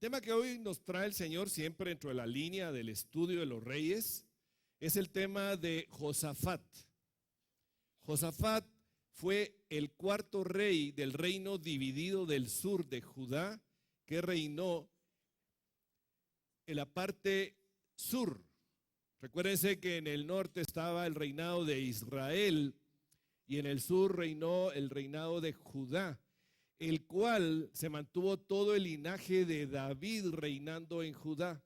tema que hoy nos trae el Señor, siempre dentro de la línea del estudio de los reyes, es el tema de Josafat. Josafat fue el cuarto rey del reino dividido del sur de Judá, que reinó en la parte sur. Recuérdense que en el norte estaba el reinado de Israel y en el sur reinó el reinado de Judá, el cual se mantuvo todo el linaje de David reinando en Judá.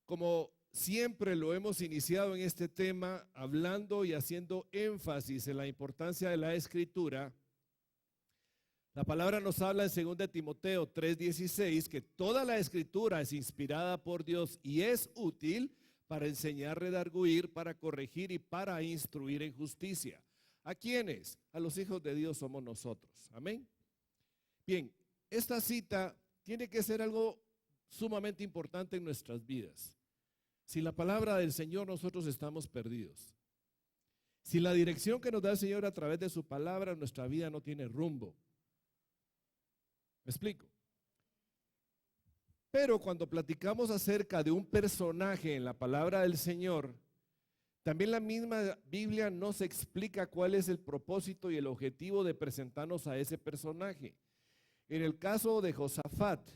Como siempre lo hemos iniciado en este tema, hablando y haciendo énfasis en la importancia de la Escritura, la palabra nos habla en 2 Timoteo 3:16 que toda la Escritura es inspirada por Dios y es útil para enseñar, redarguir, para corregir y para instruir en justicia. ¿A quiénes? A los hijos de Dios somos nosotros. Amén. Bien, esta cita tiene que ser algo sumamente importante en nuestras vidas. Sin la palabra del Señor nosotros estamos perdidos. Sin la dirección que nos da el Señor a través de su palabra, nuestra vida no tiene rumbo. ¿Me explico? Pero cuando platicamos acerca de un personaje en la palabra del Señor, también la misma Biblia nos explica cuál es el propósito y el objetivo de presentarnos a ese personaje. En el caso de Josafat,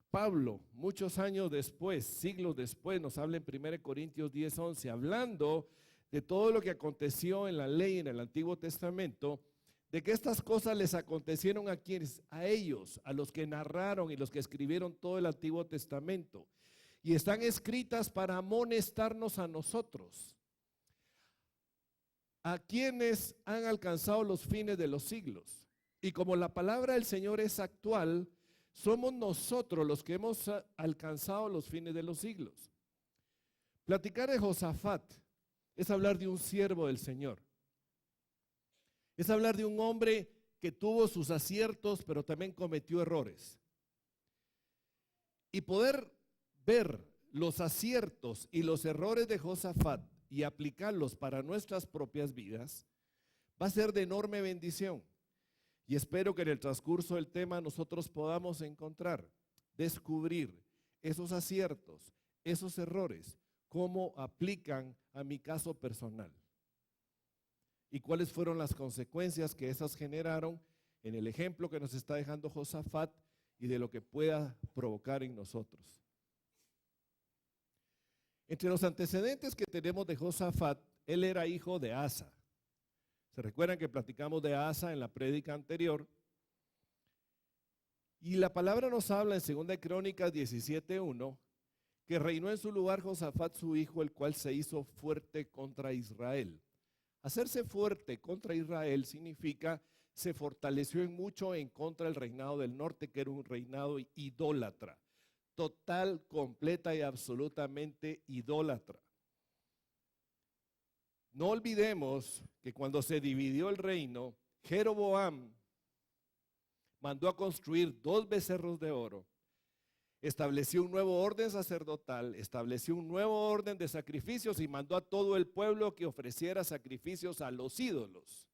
Pablo, muchos años después, siglos después, nos habla en 1 Corintios 10:11, hablando de todo lo que aconteció en la ley en el Antiguo Testamento, de que estas cosas les acontecieron a quienes, a ellos, a los que narraron y los que escribieron todo el Antiguo Testamento, y están escritas para amonestarnos a nosotros, a quienes han alcanzado los fines de los siglos. Y como la palabra del Señor es actual, somos nosotros los que hemos alcanzado los fines de los siglos. Platicar de Josafat es hablar de un siervo del Señor. Es hablar de un hombre que tuvo sus aciertos, pero también cometió errores. Y poder ver los aciertos y los errores de Josafat y aplicarlos para nuestras propias vidas va a ser de enorme bendición. Y espero que en el transcurso del tema nosotros podamos encontrar, descubrir esos aciertos, esos errores, cómo aplican a mi caso personal. Y cuáles fueron las consecuencias que esas generaron en el ejemplo que nos está dejando Josafat y de lo que pueda provocar en nosotros. Entre los antecedentes que tenemos de Josafat, él era hijo de Asa. ¿Se recuerdan que platicamos de Asa en la prédica anterior? Y la palabra nos habla en 2 Crónicas 17:1 que reinó en su lugar Josafat su hijo, el cual se hizo fuerte contra Israel. Hacerse fuerte contra Israel significa se fortaleció en mucho en contra del reinado del norte, que era un reinado idólatra, total, completa y absolutamente idólatra. No olvidemos que cuando se dividió el reino, Jeroboam mandó a construir 2 becerros de oro, estableció un nuevo orden sacerdotal, estableció un nuevo orden de sacrificios y mandó a todo el pueblo que ofreciera sacrificios a los ídolos.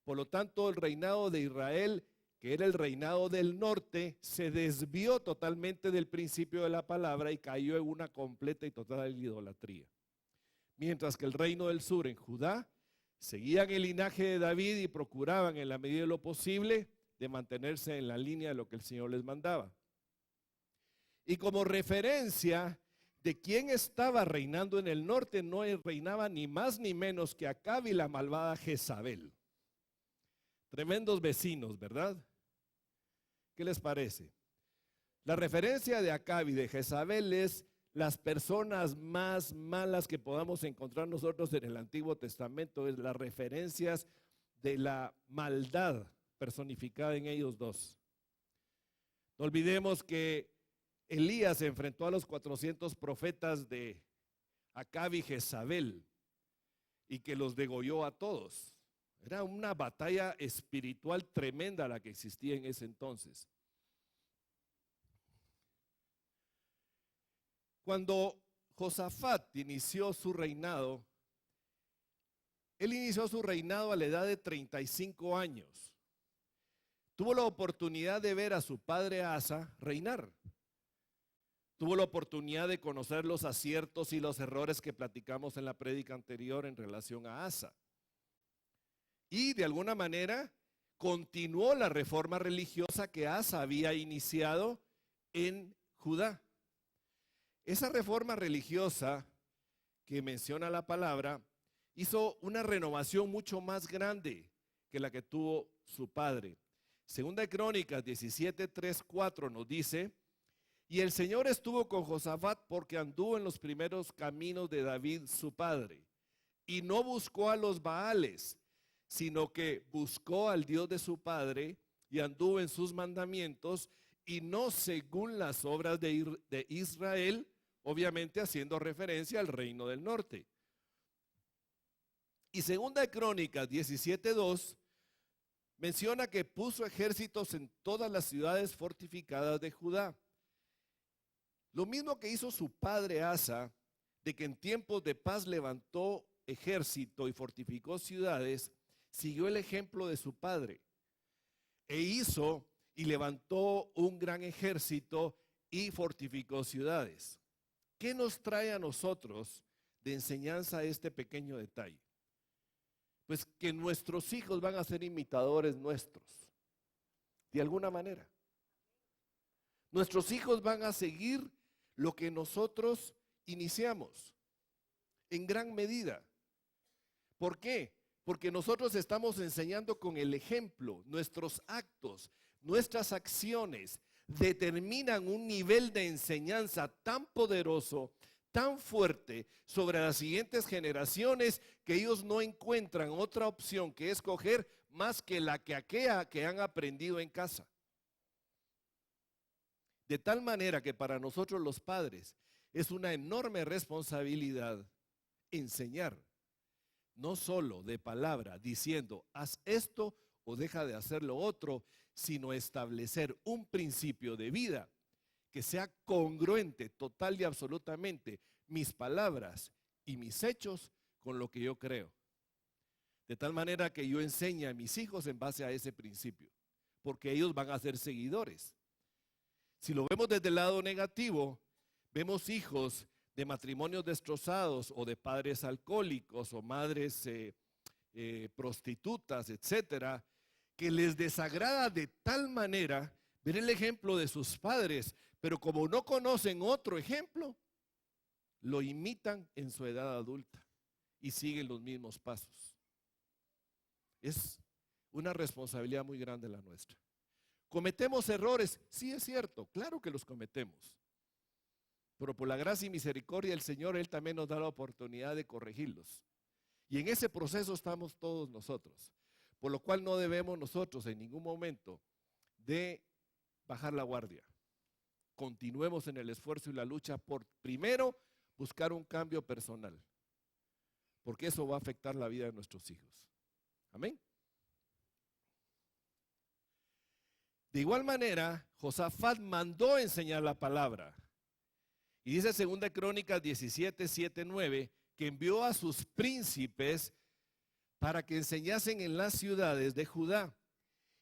Por lo tanto, el reinado de Israel, que era el reinado del norte, se desvió totalmente del principio de la palabra y cayó en una completa y total idolatría. Mientras que el reino del sur en Judá seguían el linaje de David y procuraban en la medida de lo posible de mantenerse en la línea de lo que el Señor les mandaba. Y como referencia de quién estaba reinando en el norte, no reinaba ni más ni menos que Acab y la malvada Jezabel. Tremendos vecinos, ¿verdad? ¿Qué les parece? La referencia de Acab y de Jezabel es las personas más malas que podamos encontrar nosotros en el Antiguo Testamento, es las referencias de la maldad personificada en ellos dos. No olvidemos que Elías se enfrentó a los 400 profetas de Acab y Jezabel y que los degolló a todos. Era una batalla espiritual tremenda la que existía en ese entonces. Cuando Josafat inició su reinado, él inició su reinado a la edad de 35 años. tuvo la oportunidad de ver a su padre Asa reinar. Tuvo la oportunidad de conocer los aciertos y los errores que platicamos en la prédica anterior en relación a Asa. Y de alguna manera continuó la reforma religiosa que Asa había iniciado en Judá. Esa reforma religiosa que menciona la palabra hizo una renovación mucho más grande que la que tuvo su padre. Segunda de Crónicas 17, 3, 4 nos dice: y el Señor estuvo con Josafat porque anduvo en los primeros caminos de David su padre, y no buscó a los Baales, sino que buscó al Dios de su padre y anduvo en sus mandamientos y no según las obras de Israel, obviamente haciendo referencia al reino del norte. Y segunda de Crónicas 17:2 menciona que puso ejércitos en todas las ciudades fortificadas de Judá. Lo mismo que hizo su padre Asa, de que en tiempos de paz levantó ejército y fortificó ciudades, siguió el ejemplo de su padre e hizo y levantó un gran ejército y fortificó ciudades. ¿Qué nos trae a nosotros de enseñanza este pequeño detalle? Pues que nuestros hijos van a ser imitadores nuestros, de alguna manera. Nuestros hijos van a seguir lo que nosotros iniciamos, en gran medida. ¿Por qué? Porque nosotros estamos enseñando con el ejemplo. Nuestros actos, nuestras acciones determinan un nivel de enseñanza tan poderoso, tan fuerte sobre las siguientes generaciones, que ellos no encuentran otra opción que escoger más que la que han aprendido en casa. De tal manera que para nosotros los padres es una enorme responsabilidad enseñar, no solo de palabra, diciendo haz esto o deja de hacer lo otro, sino establecer un principio de vida que sea congruente total y absolutamente mis palabras y mis hechos con lo que yo creo. De tal manera que yo enseñe a mis hijos en base a ese principio, porque ellos van a ser seguidores. Si lo vemos desde el lado negativo, vemos hijos de matrimonios destrozados o de padres alcohólicos o madres prostitutas, etcétera, que les desagrada de tal manera ver el ejemplo de sus padres, pero como no conocen otro ejemplo, lo imitan en su edad adulta y siguen los mismos pasos. Es una responsabilidad muy grande la nuestra. ¿Cometemos errores? Sí, es cierto, claro que los cometemos. Pero por la gracia y misericordia del Señor, Él también nos da la oportunidad de corregirlos. Y en ese proceso estamos todos nosotros. Por lo cual no debemos nosotros en ningún momento de bajar la guardia. Continuemos en el esfuerzo y la lucha por, primero, buscar un cambio personal. Porque eso va a afectar la vida de nuestros hijos. Amén. De igual manera, Josafat mandó enseñar la palabra. Y dice 2 Crónicas 17, 7, 9, que envió a sus príncipes para que enseñasen en las ciudades de Judá,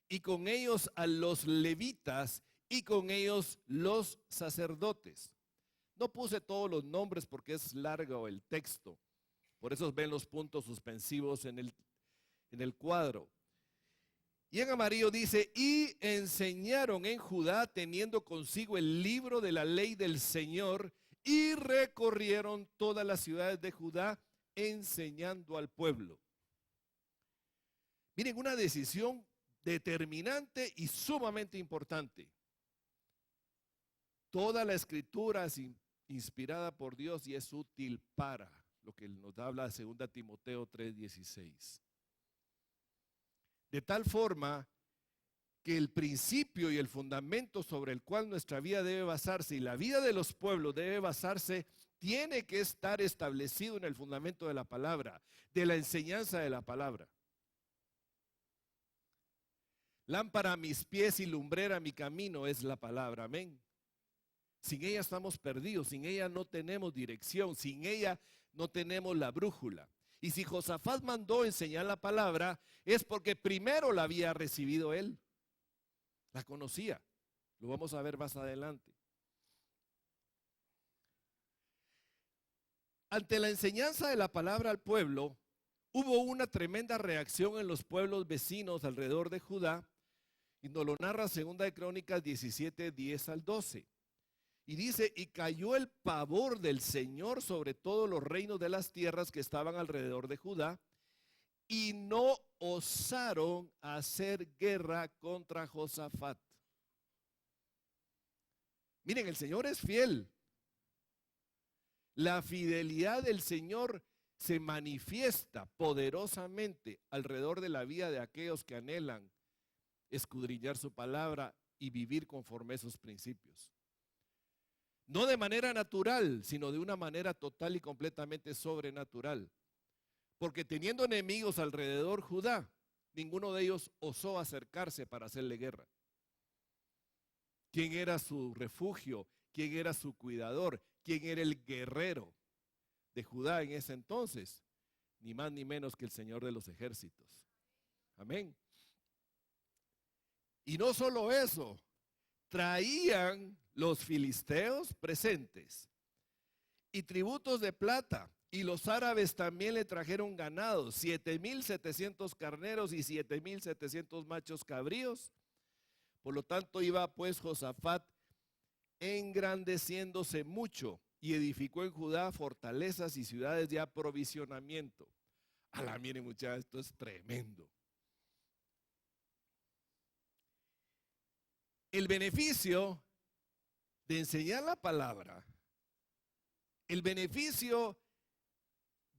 y con ellos a los levitas, y con ellos los sacerdotes. No puse todos los nombres porque es largo el texto. Por eso ven los puntos suspensivos en el cuadro. Y en amarillo dice, y enseñaron en Judá teniendo consigo el libro de la ley del Señor, y recorrieron todas las ciudades de Judá enseñando al pueblo. Miren, una decisión determinante y sumamente importante. Toda la escritura es inspirada por Dios y es útil para lo que nos habla 2 Timoteo 3:16. De tal forma que el principio y el fundamento sobre el cual nuestra vida debe basarse y la vida de los pueblos debe basarse, tiene que estar establecido en el fundamento de la palabra, de la enseñanza de la palabra. Lámpara a mis pies y lumbrera a mi camino es la palabra, amén. Sin ella estamos perdidos, sin ella no tenemos dirección, sin ella no tenemos la brújula. Y si Josafat mandó enseñar la palabra, es porque primero la había recibido él. La conocía. Lo vamos a ver más adelante. Ante la enseñanza de la palabra al pueblo, hubo una tremenda reacción en los pueblos vecinos alrededor de Judá, y nos lo narra 2 de Crónicas 17, 10 al 12. Y dice, y cayó el pavor del Señor sobre todos los reinos de las tierras que estaban alrededor de Judá, y no osaron hacer guerra contra Josafat. Miren, el Señor es fiel. La fidelidad del Señor se manifiesta poderosamente alrededor de la vida de aquellos que anhelan escudriñar su palabra y vivir conforme a esos principios. No de manera natural, sino de una manera total y completamente sobrenatural. Porque teniendo enemigos alrededor Judá, ninguno de ellos osó acercarse para hacerle guerra. ¿Quién era su refugio? ¿Quién era su cuidador? ¿Quién era el guerrero de Judá en ese entonces? Ni más ni menos que el Señor de los ejércitos. Amén. Y no solo eso, traían los filisteos presentes y tributos de plata, y los árabes también le trajeron ganados, 7,700 carneros y 7,700 machos cabríos. Por lo tanto iba pues Josafat engrandeciéndose mucho y edificó en Judá fortalezas y ciudades de aprovisionamiento. Miren muchachos, esto es tremendo. El beneficio de enseñar la palabra, el beneficio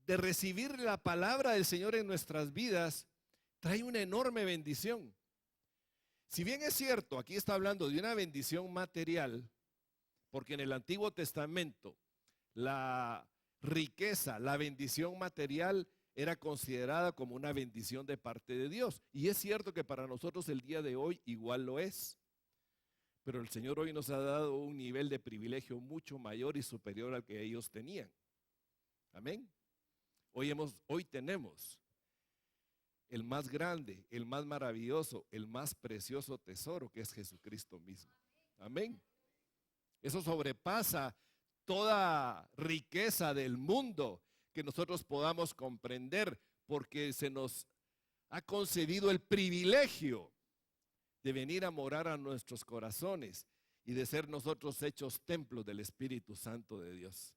de recibir la palabra del Señor en nuestras vidas, trae una enorme bendición. Si bien es cierto, aquí está hablando de una bendición material, porque en el Antiguo Testamento la riqueza, la bendición material era considerada como una bendición de parte de Dios. Y es cierto que para nosotros el día de hoy igual lo es. Pero el Señor hoy nos ha dado un nivel de privilegio mucho mayor y superior al que ellos tenían. Amén. Hoy tenemos el más grande, el más maravilloso, el más precioso tesoro, que es Jesucristo mismo. Amén. Eso sobrepasa toda riqueza del mundo que nosotros podamos comprender, porque se nos ha concedido el privilegio de venir a morar a nuestros corazones y de ser nosotros hechos templos del Espíritu Santo de Dios.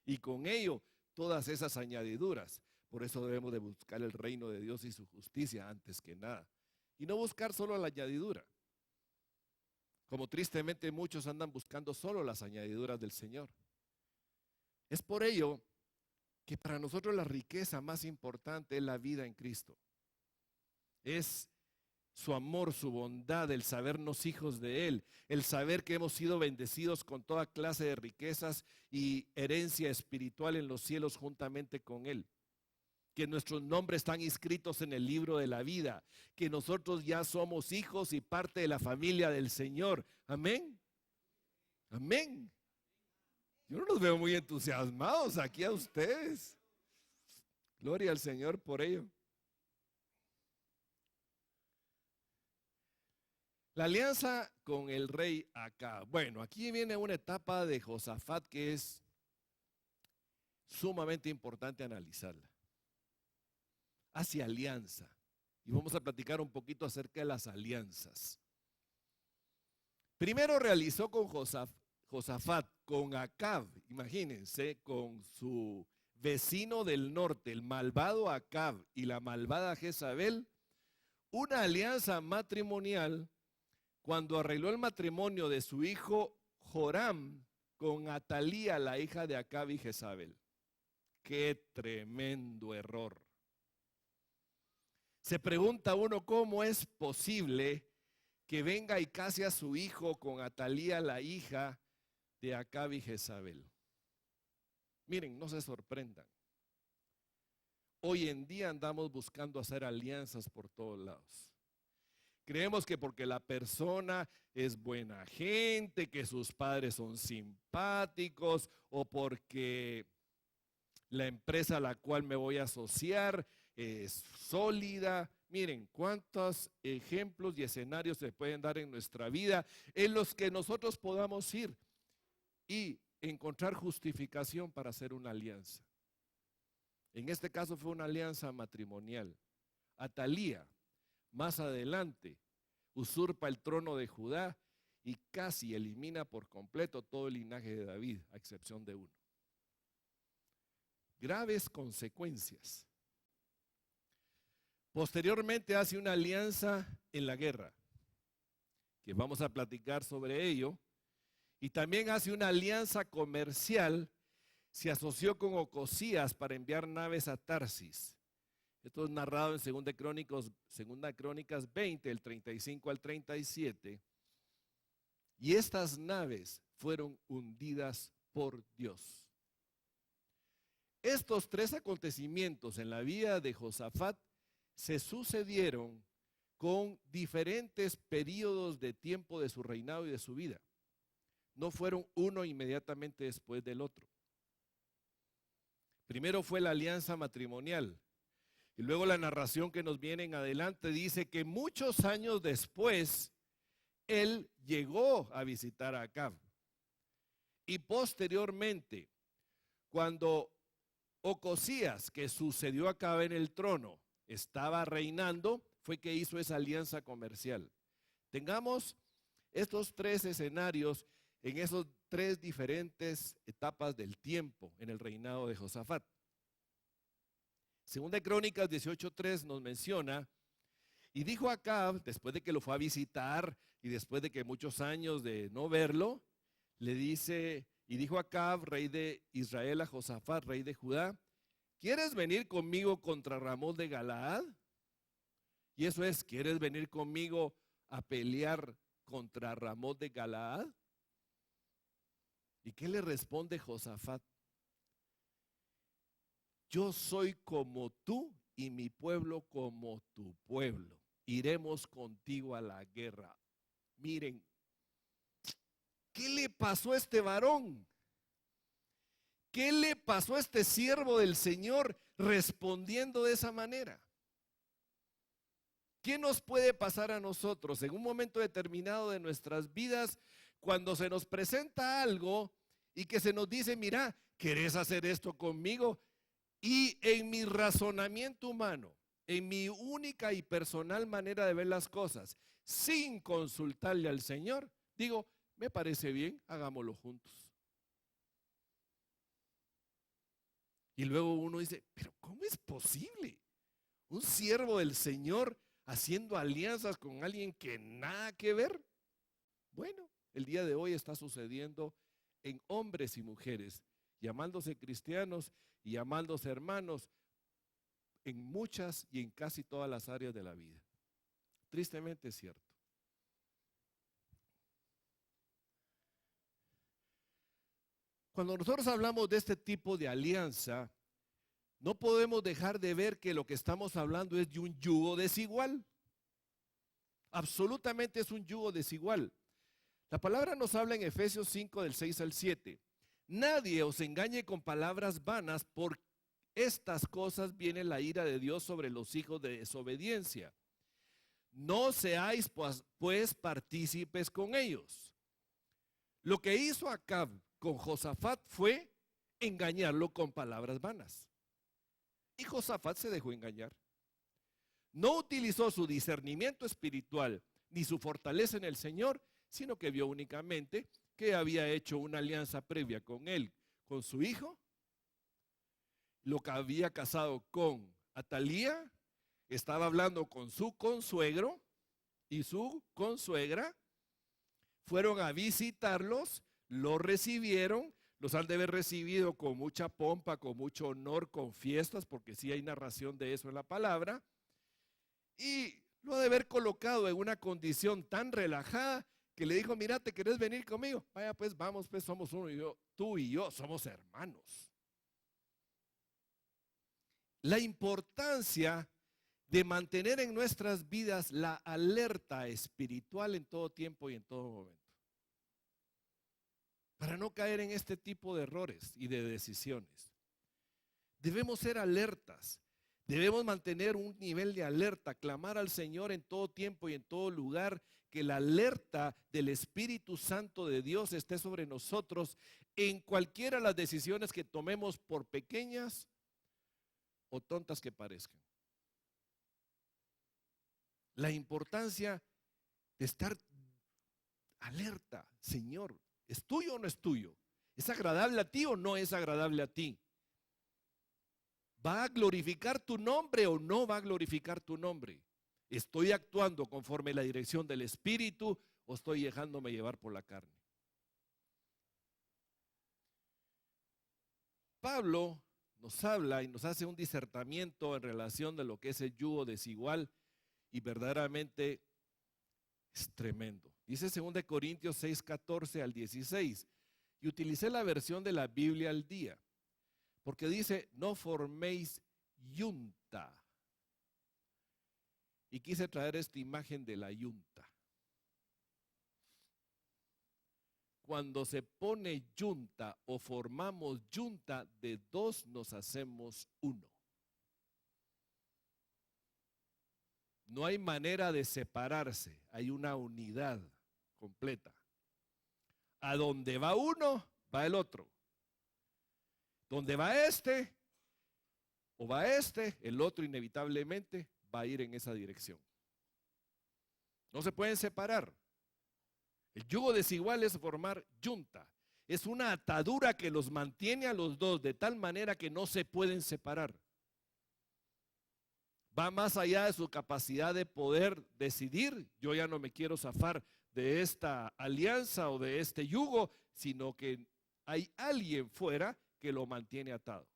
Y con ello, todas esas añadiduras. Por eso debemos de buscar el reino de Dios y su justicia antes que nada. Y no buscar solo la añadidura. Como tristemente muchos andan buscando solo las añadiduras del Señor. Es por ello que para nosotros la riqueza más importante es la vida en Cristo. Es su amor, su bondad, el sabernos hijos de Él, el saber que hemos sido bendecidos con toda clase de riquezas y herencia espiritual en los cielos juntamente con Él. Que nuestros nombres están inscritos en el libro de la vida, que nosotros ya somos hijos y parte de la familia del Señor. Amén. Amén. Yo no los veo muy entusiasmados aquí a ustedes. Gloria al Señor por ello. La alianza con el rey Acab. Bueno, aquí viene una etapa de Josafat que es sumamente importante analizarla. Hace alianza. Y vamos a platicar un poquito acerca de las alianzas. Primero realizó con Josafat, con Acab, imagínense, con su vecino del norte, el malvado Acab y la malvada Jezabel, una alianza matrimonial cuando arregló el matrimonio de su hijo Joram con Atalía, la hija de Acab y Jezabel. ¡Qué tremendo error! Se pregunta uno cómo es posible que venga y case a su hijo con Atalía, la hija de Acab y Jezabel. Miren, no se sorprendan. Hoy en día andamos buscando hacer alianzas por todos lados. Creemos que porque la persona es buena gente, que sus padres son simpáticos, o porque la empresa a la cual me voy a asociar es sólida, Miren, cuántos ejemplos y escenarios se pueden dar en nuestra vida en los que nosotros podamos ir y encontrar justificación para hacer una alianza. En este caso fue una alianza matrimonial. Atalía, más adelante, usurpa el trono de Judá y casi elimina por completo todo el linaje de David, a excepción de uno. Graves consecuencias. Posteriormente hace una alianza en la guerra, que vamos a platicar sobre ello, y también hace una alianza comercial. Se asoció con Ocosías para enviar naves a Tarsis. Esto es narrado en 2 Crónicas 20, del 35 al 37. Y estas naves fueron hundidas por Dios. Estos 3 acontecimientos en la vida de Josafat se sucedieron con diferentes periodos de tiempo de su reinado y de su vida. No fueron uno inmediatamente después del otro. Primero fue la alianza matrimonial y luego la narración que nos viene en adelante dice que muchos años después él llegó a visitar a Acab. Y posteriormente, cuando Ocosías, que sucedió a Acab en el trono, estaba reinando, fue que hizo esa alianza comercial. Tengamos estos 3 escenarios en esas 3 diferentes etapas del tiempo en el reinado de Josafat. 2 Crónicas 18:3 nos menciona, y dijo Acab, después de que lo fue a visitar y después de que muchos años de no verlo, le dice, y dijo Acab, rey de Israel, a Josafat, rey de Judá, ¿quieres venir conmigo contra Ramón de Galaad? Y eso es, ¿quieres venir conmigo a pelear contra Ramón de Galaad? ¿Y qué le responde Josafat? Yo soy como tú y mi pueblo como tu pueblo. Iremos contigo a la guerra. Miren, ¿qué le pasó a este varón? ¿Qué le pasó a este siervo del Señor respondiendo de esa manera? ¿Qué nos puede pasar a nosotros en un momento determinado de nuestras vidas cuando se nos presenta algo y que se nos dice, mira, ¿querés hacer esto conmigo? Y en mi razonamiento humano, en mi única y personal manera de ver las cosas, sin consultarle al Señor, digo, me parece bien, hagámoslo juntos. Y luego uno dice, pero ¿cómo es posible? Un siervo del Señor haciendo alianzas con alguien que nada que ver. Bueno, el día de hoy está sucediendo en hombres y mujeres, llamándose cristianos y llamándose hermanos en muchas y en casi todas las áreas de la vida. Tristemente es cierto. Cuando nosotros hablamos de este tipo de alianza, no podemos dejar de ver que lo que estamos hablando es de un yugo desigual. Absolutamente es un yugo desigual. La palabra nos habla en Efesios 5 del 6 al 7. Nadie os engañe con palabras vanas, por estas cosas viene la ira de Dios sobre los hijos de desobediencia. No seáis pues partícipes con ellos. Lo que hizo Acab con Josafat fue engañarlo con palabras vanas. Y Josafat se dejó engañar. No utilizó su discernimiento espiritual ni su fortaleza en el Señor, sino que vio únicamente que había hecho una alianza previa con él, con su hijo, lo que había casado con Atalía, estaba hablando con su consuegro y su consuegra, fueron a visitarlos, los recibieron, los han de haber recibido con mucha pompa, con mucho honor, con fiestas, porque sí hay narración de eso en la palabra, y lo ha de haber colocado en una condición tan relajada que le dijo, mira, ¿te querés venir conmigo? Vaya pues, vamos pues, somos uno y yo, tú y yo somos hermanos. La importancia de mantener en nuestras vidas la alerta espiritual en todo tiempo y en todo momento, para no caer en este tipo de errores y de decisiones. Debemos ser alertas, Debemos mantener un nivel de alerta, clamar al Señor en todo tiempo y en todo lugar, que la alerta del Espíritu Santo de Dios esté sobre nosotros en cualquiera de las decisiones que tomemos, por pequeñas o tontas que parezcan. La importancia de estar alerta. Señor, ¿es tuyo o no es tuyo? ¿Es agradable a ti o no es agradable a ti? ¿Va a glorificar tu nombre o no va a glorificar tu nombre? ¿Estoy actuando conforme a la dirección del Espíritu o estoy dejándome llevar por la carne? Pablo nos habla y nos hace un disertamiento en relación de lo que es el yugo desigual, y verdaderamente es tremendo. Dice 2 Corintios 6, 14 al 16, y utilicé la versión de la Biblia al día, porque dice: no forméis yunta. Y quise traer esta imagen de la yunta. Cuando se pone yunta o formamos yunta, de dos nos hacemos uno. No hay manera de separarse, hay una unidad completa. A donde va uno, va el otro. Donde va este, o va este, el otro inevitablemente va a ir en esa dirección. No se pueden separar. El yugo desigual es formar yunta. Es una atadura que los mantiene a los dos de tal manera que no se pueden separar. Va más allá de su capacidad de poder decidir: yo ya no me quiero zafar de esta alianza o de este yugo, sino que hay alguien fuera que lo mantiene atado.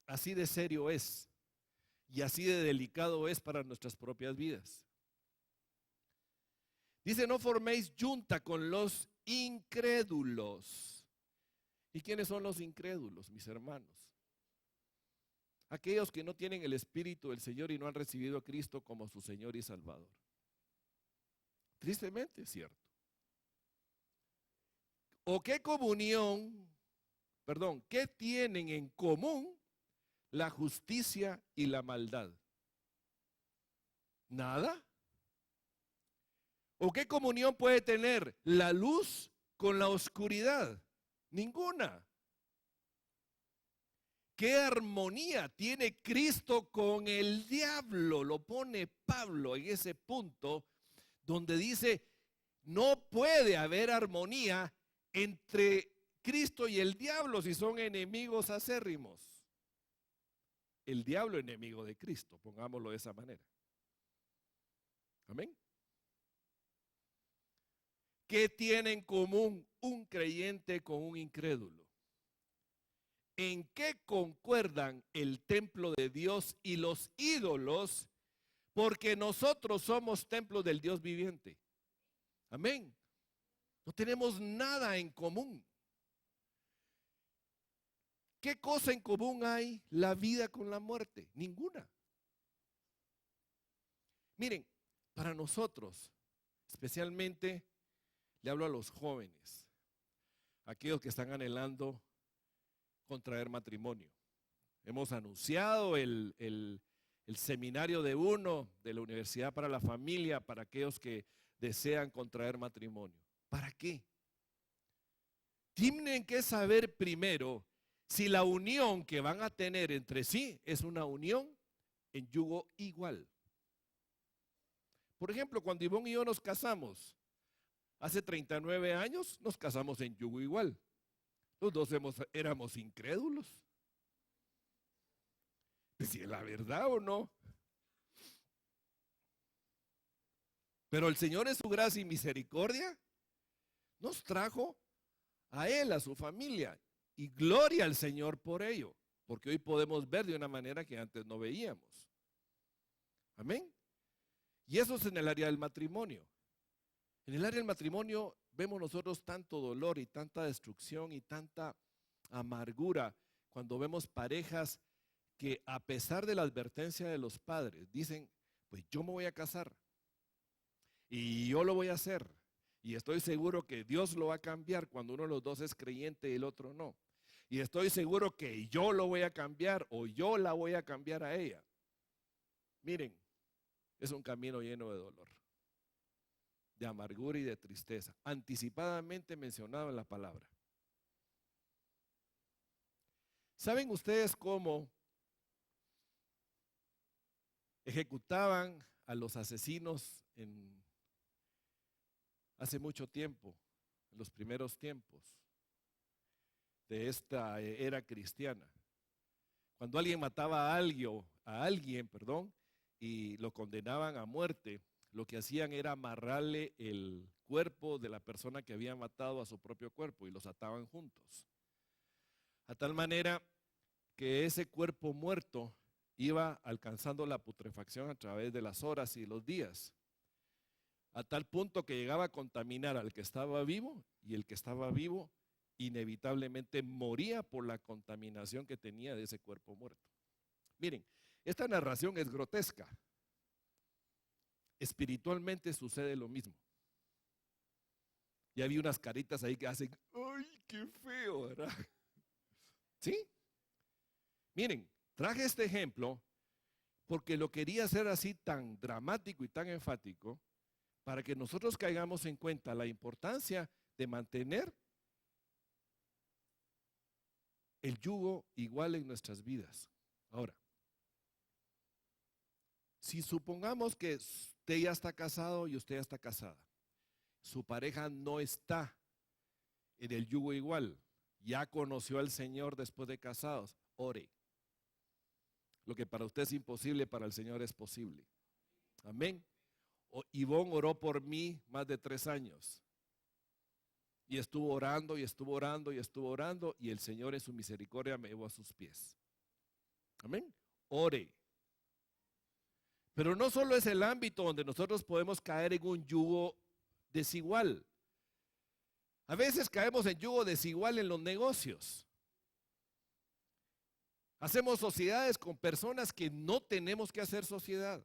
Así de serio es y así de delicado es para nuestras propias vidas. Dice: no forméis yunta con los incrédulos. ¿Y quiénes son los incrédulos, mis hermanos? Aquellos que no tienen el Espíritu del Señor y no han recibido a Cristo como su Señor y Salvador. Tristemente es cierto. ¿O qué qué tienen en común la justicia y la maldad? Nada. ¿O qué comunión puede tener la luz con la oscuridad? Ninguna. ¿Qué armonía tiene Cristo con el diablo? Lo pone Pablo en ese punto donde dice: no puede haber armonía entre Cristo y el diablo si son enemigos acérrimos. El diablo enemigo de Cristo, pongámoslo de esa manera. Amén. ¿Qué tiene en común un creyente con un incrédulo? ¿En qué concuerdan el templo de Dios y los ídolos? Porque nosotros somos templo del Dios viviente. Amén. No tenemos nada en común. ¿Qué cosa en común hay la vida con la muerte? Ninguna. Miren, para nosotros, especialmente, le hablo a los jóvenes, aquellos que están anhelando contraer matrimonio. Hemos anunciado el seminario de la Universidad para la Familia, para aquellos que desean contraer matrimonio. ¿Para qué? Tienen que saber primero si la unión que van a tener entre sí es una unión en yugo igual. Por ejemplo, cuando Ivonne y yo nos casamos, hace 39 años, nos casamos en yugo igual. Los dos éramos incrédulos. Si es la verdad o no. Pero el Señor, en su gracia y misericordia, nos trajo a Él, a su familia. Y gloria al Señor por ello, porque hoy podemos ver de una manera que antes no veíamos. Amén. Y eso es en el área del matrimonio. En el área del matrimonio vemos nosotros tanto dolor y tanta destrucción y tanta amargura cuando vemos parejas que, a pesar de la advertencia de los padres, dicen: pues yo me voy a casar y yo lo voy a hacer y estoy seguro que Dios lo va a cambiar cuando uno de los dos es creyente y el otro no. Y estoy seguro que yo lo voy a cambiar o yo la voy a cambiar a ella. Miren, es un camino lleno de dolor, de amargura y de tristeza, anticipadamente mencionado en la palabra. ¿Saben ustedes cómo ejecutaban a los asesinos hace mucho tiempo, en los primeros tiempos de esta era cristiana? Cuando alguien mataba a alguien, y lo condenaban a muerte, lo que hacían era amarrarle el cuerpo de la persona que había matado a su propio cuerpo y los ataban juntos. A tal manera que ese cuerpo muerto iba alcanzando la putrefacción a través de las horas y los días, a tal punto que llegaba a contaminar al que estaba vivo, y el que estaba vivo inevitablemente moría por la contaminación que tenía de ese cuerpo muerto. Miren, esta narración es grotesca. Espiritualmente sucede lo mismo. Y había unas caritas ahí que hacen, ¡ay, qué feo!, ¿verdad? ¿Sí? Miren, traje este ejemplo porque lo quería hacer así tan dramático y tan enfático para que nosotros caigamos en cuenta la importancia de mantener el yugo igual en nuestras vidas. Ahora, si supongamos que usted ya está casado y usted ya está casada, su pareja no está en el yugo igual, ya conoció al Señor después de casados, ore. Lo que para usted es imposible, para el Señor es posible. Amén. Ivonne oró por mí más de 3 años. Y estuvo orando, y estuvo orando, y estuvo orando, y el Señor en su misericordia me llevó a sus pies. Amén. Ore. Pero no solo es el ámbito donde nosotros podemos caer en un yugo desigual. A veces caemos en yugo desigual en los negocios. Hacemos sociedades con personas que no tenemos que hacer sociedad.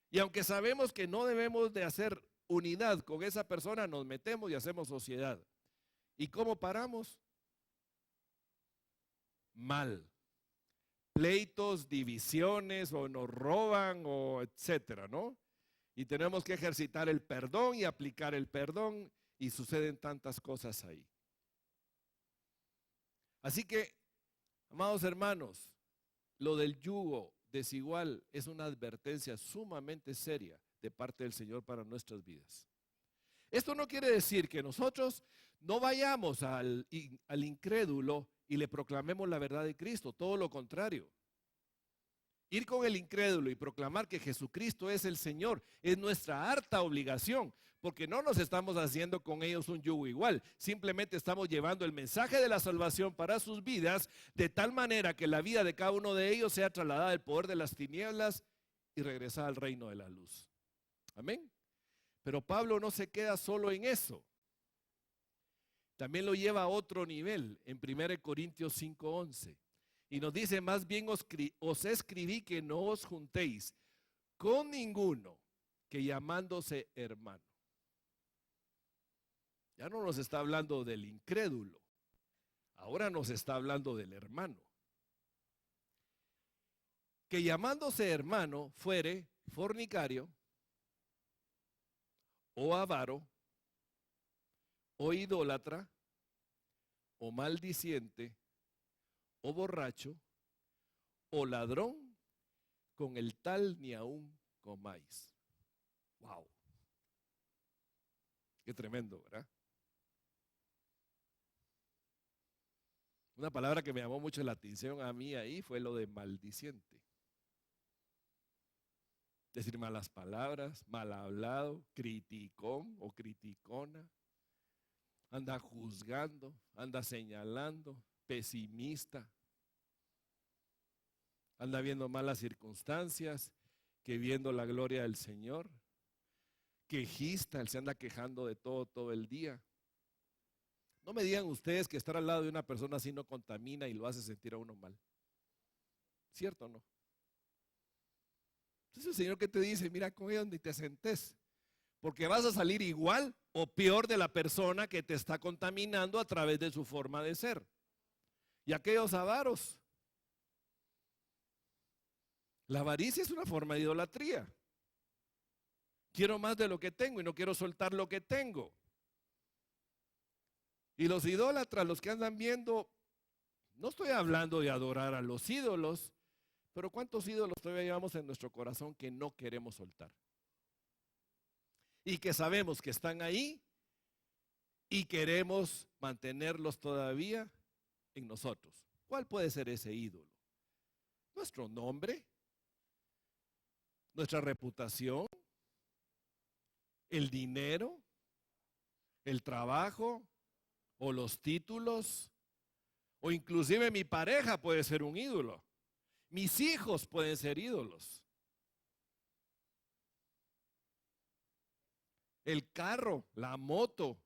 Y aunque sabemos que no debemos de hacer unidad con esa persona, nos metemos y hacemos sociedad. ¿Y cómo paramos? Mal. Pleitos, divisiones, o nos roban, o etcétera, ¿no? Y tenemos que ejercitar el perdón y aplicar el perdón, y suceden tantas cosas ahí. Así que, amados hermanos, lo del yugo desigual es una advertencia sumamente seria de parte del Señor para nuestras vidas. Esto no quiere decir que nosotros no vayamos al incrédulo y le proclamemos la verdad de Cristo, todo lo contrario. Ir con el incrédulo y proclamar que Jesucristo es el Señor es nuestra harta obligación, porque no nos estamos haciendo con ellos un yugo igual, simplemente estamos llevando el mensaje de la salvación para sus vidas, de tal manera que la vida de cada uno de ellos sea trasladada del poder de las tinieblas y regresada al reino de la luz. Amén. Pero Pablo no se queda solo en eso. También lo lleva a otro nivel en 1 Corintios 5:11. Y nos dice, más bien os escribí que no os juntéis con ninguno que llamándose hermano. Ya no nos está hablando del incrédulo, ahora nos está hablando del hermano. Que llamándose hermano fuere fornicario, o avaro, o idólatra, o maldiciente, o borracho, o ladrón, con el tal ni aún comáis. Wow. Qué tremendo, ¿verdad? Una palabra que me llamó mucho la atención a mí ahí fue lo de maldiciente. Decir malas palabras, mal hablado, criticón o criticona. Anda juzgando, anda señalando, pesimista. Anda viendo malas circunstancias, que viendo la gloria del Señor. Quejista, él se anda quejando de todo el día. No me digan ustedes que estar al lado de una persona así no contamina y lo hace sentir a uno mal. ¿Cierto o no? Entonces el Señor que te dice, mira con ellos ni te sentes, porque vas a salir igual o peor de la persona que te está contaminando a través de su forma de ser. Y aquellos avaros. La avaricia es una forma de idolatría. Quiero más de lo que tengo y no quiero soltar lo que tengo. Y los idólatras, los que andan viendo, no estoy hablando de adorar a los ídolos, pero ¿cuántos ídolos todavía llevamos en nuestro corazón que no queremos soltar? Y que sabemos que están ahí y queremos mantenerlos todavía en nosotros. ¿Cuál puede ser ese ídolo? Nuestro nombre, nuestra reputación, el dinero, el trabajo o los títulos, o inclusive mi pareja puede ser un ídolo. Mis hijos pueden ser ídolos. El carro, la moto,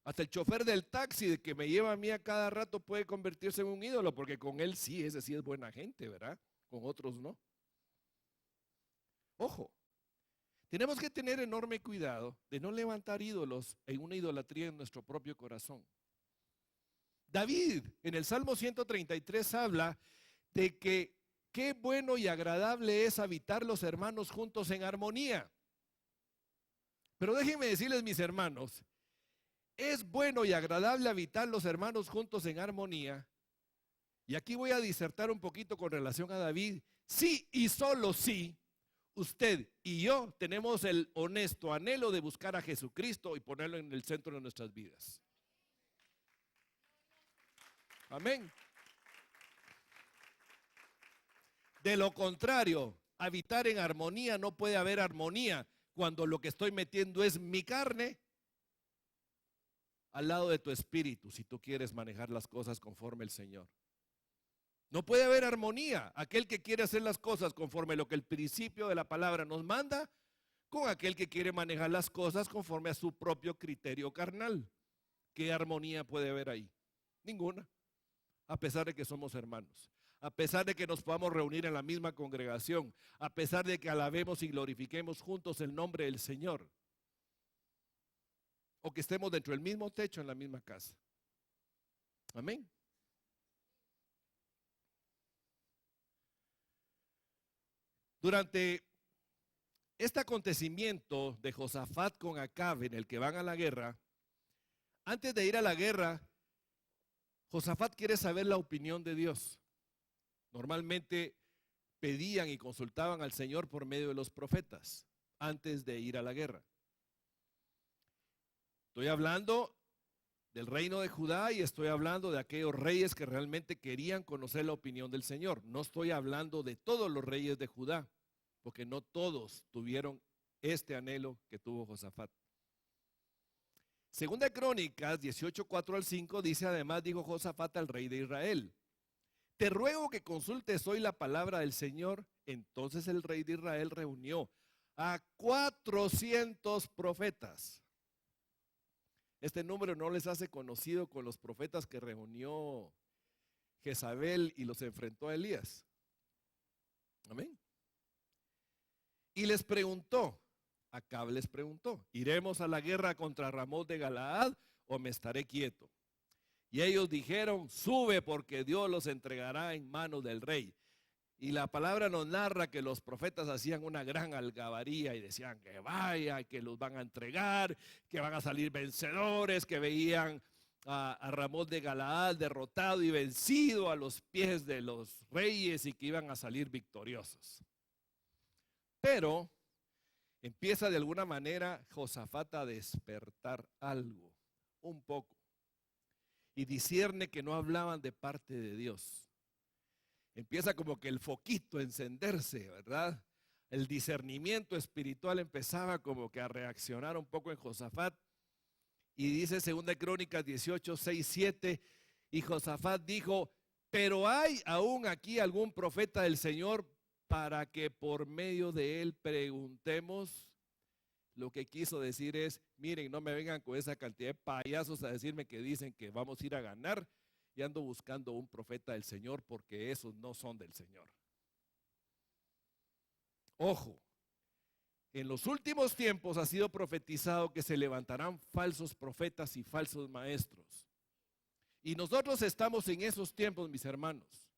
hasta el chofer del taxi que me lleva a mí a cada rato puede convertirse en un ídolo, porque con él sí, ese sí es buena gente, ¿verdad? Con otros no. Ojo, tenemos que tener enorme cuidado de no levantar ídolos en una idolatría en nuestro propio corazón. David en el Salmo 133 habla de que qué bueno y agradable es habitar los hermanos juntos en armonía. Pero déjenme decirles, mis hermanos, es bueno y agradable habitar los hermanos juntos en armonía. Y aquí voy a disertar un poquito con relación a David. Sí y solo sí, usted y yo tenemos el honesto anhelo de buscar a Jesucristo y ponerlo en el centro de nuestras vidas. Amén. De lo contrario, habitar en armonía, no puede haber armonía cuando lo que estoy metiendo es mi carne al lado de tu espíritu, si tú quieres manejar las cosas conforme el Señor. No puede haber armonía, aquel que quiere hacer las cosas conforme lo que el principio de la palabra nos manda, con aquel que quiere manejar las cosas conforme a su propio criterio carnal. ¿Qué armonía puede haber ahí? Ninguna, a pesar de que somos hermanos, a pesar de que nos podamos reunir en la misma congregación, a pesar de que alabemos y glorifiquemos juntos el nombre del Señor, o que estemos dentro del mismo techo en la misma casa. Amén. Durante este acontecimiento de Josafat con Acab, en el que van a la guerra, antes de ir a la guerra, Josafat quiere saber la opinión de Dios. Normalmente pedían y consultaban al Señor por medio de los profetas antes de ir a la guerra. Estoy hablando del reino de Judá y estoy hablando de aquellos reyes que realmente querían conocer la opinión del Señor. No estoy hablando de todos los reyes de Judá, porque no todos tuvieron este anhelo que tuvo Josafat. Segunda de Crónicas 18, 4 al 5 dice: además dijo Josafat al rey de Israel: te ruego que consultes hoy la palabra del Señor. Entonces el rey de Israel reunió a 400 profetas. Este número no les hace conocido con los profetas que reunió Jezabel y los enfrentó a Elías. Amén. Y les preguntó, Acab les preguntó: ¿iremos a la guerra contra Ramón de Galaad o me estaré quieto? Y ellos dijeron: sube, porque Dios los entregará en manos del rey. Y la palabra nos narra que los profetas hacían una gran algarabía y decían que vaya, que los van a entregar, que van a salir vencedores, que veían a Ramón de Galaad derrotado y vencido a los pies de los reyes y que iban a salir victoriosos. Pero empieza de alguna manera Josafat a despertar algo, un poco, y discierne que no hablaban de parte de Dios. Empieza como que el foquito a encenderse, ¿verdad? El discernimiento espiritual empezaba como que a reaccionar un poco en Josafat. Y dice 2 Crónicas 18, 6, 7, y Josafat dijo: pero hay aún aquí algún profeta del Señor para que por medio de él preguntemos. Lo que quiso decir es: miren, no me vengan con esa cantidad de payasos a decirme que dicen que vamos a ir a ganar y ando buscando un profeta del Señor, porque esos no son del Señor. Ojo, en los últimos tiempos ha sido profetizado que se levantarán falsos profetas y falsos maestros. Y nosotros estamos en esos tiempos, mis hermanos.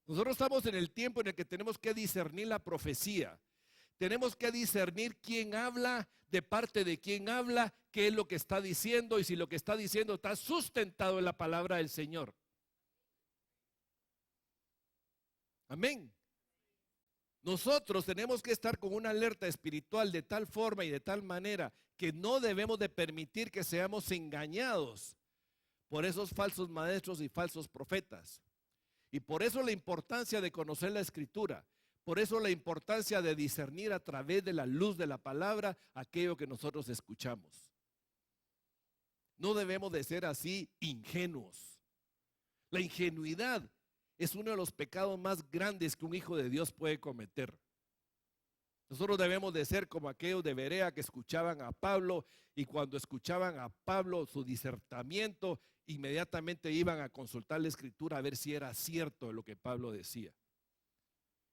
Nosotros estamos en el tiempo en el que tenemos que discernir la profecía. Tenemos que discernir quién habla, de parte de quién habla, qué es lo que está diciendo y si lo que está diciendo está sustentado en la palabra del Señor. Amén. Nosotros tenemos que estar con una alerta espiritual de tal forma y de tal manera que no debemos de permitir que seamos engañados por esos falsos maestros y falsos profetas. Y por eso la importancia de conocer la Escritura, por eso la importancia de discernir a través de la luz de la palabra aquello que nosotros escuchamos. No debemos de ser así ingenuos. La ingenuidad es uno de los pecados más grandes que un hijo de Dios puede cometer. Nosotros debemos de ser como aquellos de Berea que escuchaban a Pablo y cuando escuchaban a Pablo su disertamiento, inmediatamente iban a consultar la Escritura a ver si era cierto lo que Pablo decía.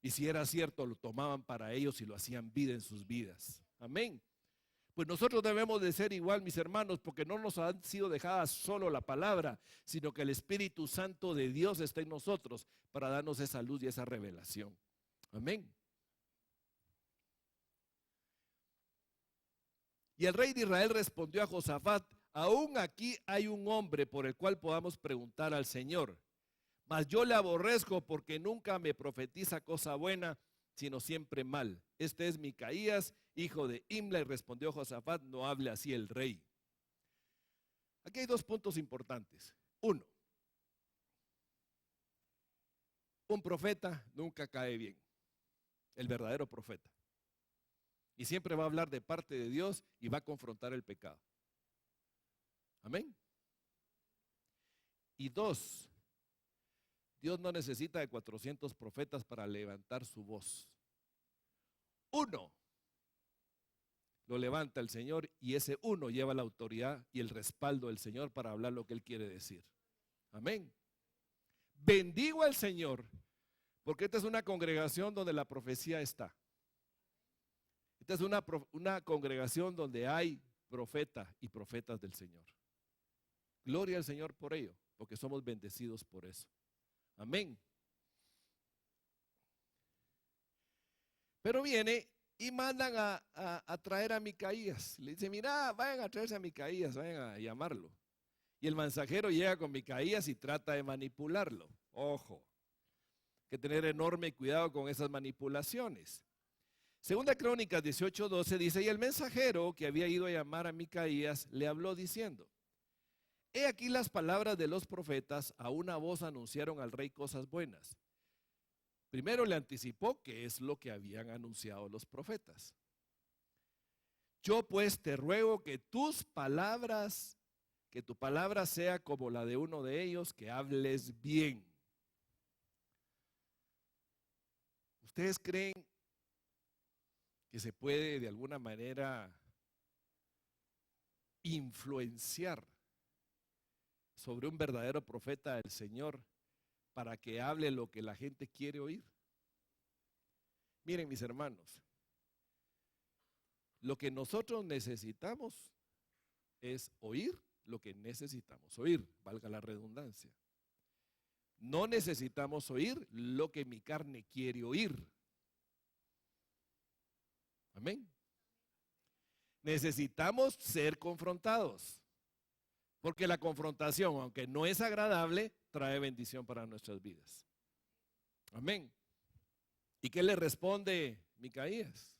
Y si era cierto, lo tomaban para ellos y lo hacían vida en sus vidas. Amén. Pues nosotros debemos de ser igual, mis hermanos, porque no nos han sido dejadas solo la palabra, sino que el Espíritu Santo de Dios está en nosotros para darnos esa luz y esa revelación. Amén. Y el rey de Israel respondió a Josafat: aún aquí hay un hombre por el cual podamos preguntar al Señor, mas yo le aborrezco porque nunca me profetiza cosa buena, sino siempre mal. Este es Micaías, hijo de Imla. Y respondió Josafat: no hable así el rey. Aquí hay dos puntos importantes. Uno, un profeta nunca cae bien, el verdadero profeta. Y siempre va a hablar de parte de Dios y va a confrontar el pecado. Amén. Y dos, Dios no necesita de 400 profetas para levantar su voz. Uno lo levanta el Señor y ese uno lleva la autoridad y el respaldo del Señor para hablar lo que Él quiere decir. Amén. Bendigo al Señor porque esta es una congregación donde la profecía está. Esta es una congregación donde hay profeta y profetas del Señor. Gloria al Señor por ello, porque somos bendecidos por eso. Amén. Pero viene y mandan a traer a Micaías. Le dice: mira, vayan a traerse a Micaías, vayan a llamarlo. Y el mensajero llega con Micaías y trata de manipularlo. Ojo, hay que tener enorme cuidado con esas manipulaciones. Segunda Crónicas 18:12 dice: y el mensajero que había ido a llamar a Micaías le habló diciendo: he aquí las palabras de los profetas, a una voz anunciaron al rey cosas buenas. Primero le anticipó qué es lo que habían anunciado los profetas. Yo pues te ruego que tu palabra sea como la de uno de ellos, que hables bien. ¿Ustedes creen que se puede de alguna manera influenciar sobre un verdadero profeta del Señor para que hable lo que la gente quiere oír? Miren, mis hermanos, lo que nosotros necesitamos es oír lo que necesitamos oír, valga la redundancia. No necesitamos oír lo que mi carne quiere oír. Amén. Necesitamos ser confrontados, porque la confrontación, aunque no es agradable, trae bendición para nuestras vidas. Amén. ¿Y qué le responde Micaías?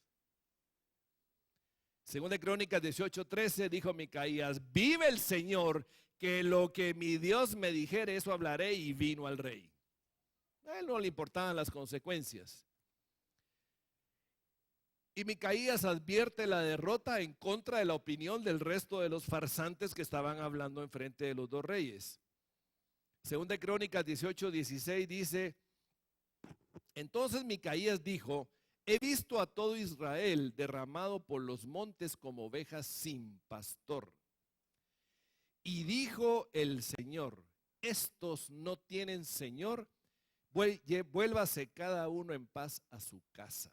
Segunda Crónicas 18:13 dijo Micaías: vive el Señor, que lo que mi Dios me dijere, eso hablaré. Y vino al rey. A él no le importaban las consecuencias. Y Micaías advierte la derrota en contra de la opinión del resto de los farsantes que estaban hablando enfrente de los dos reyes. Segunda Crónicas 18:16 dice: entonces Micaías dijo: he visto a todo Israel derramado por los montes como ovejas sin pastor. Y dijo el Señor: estos no tienen Señor, vuélvase cada uno en paz a su casa.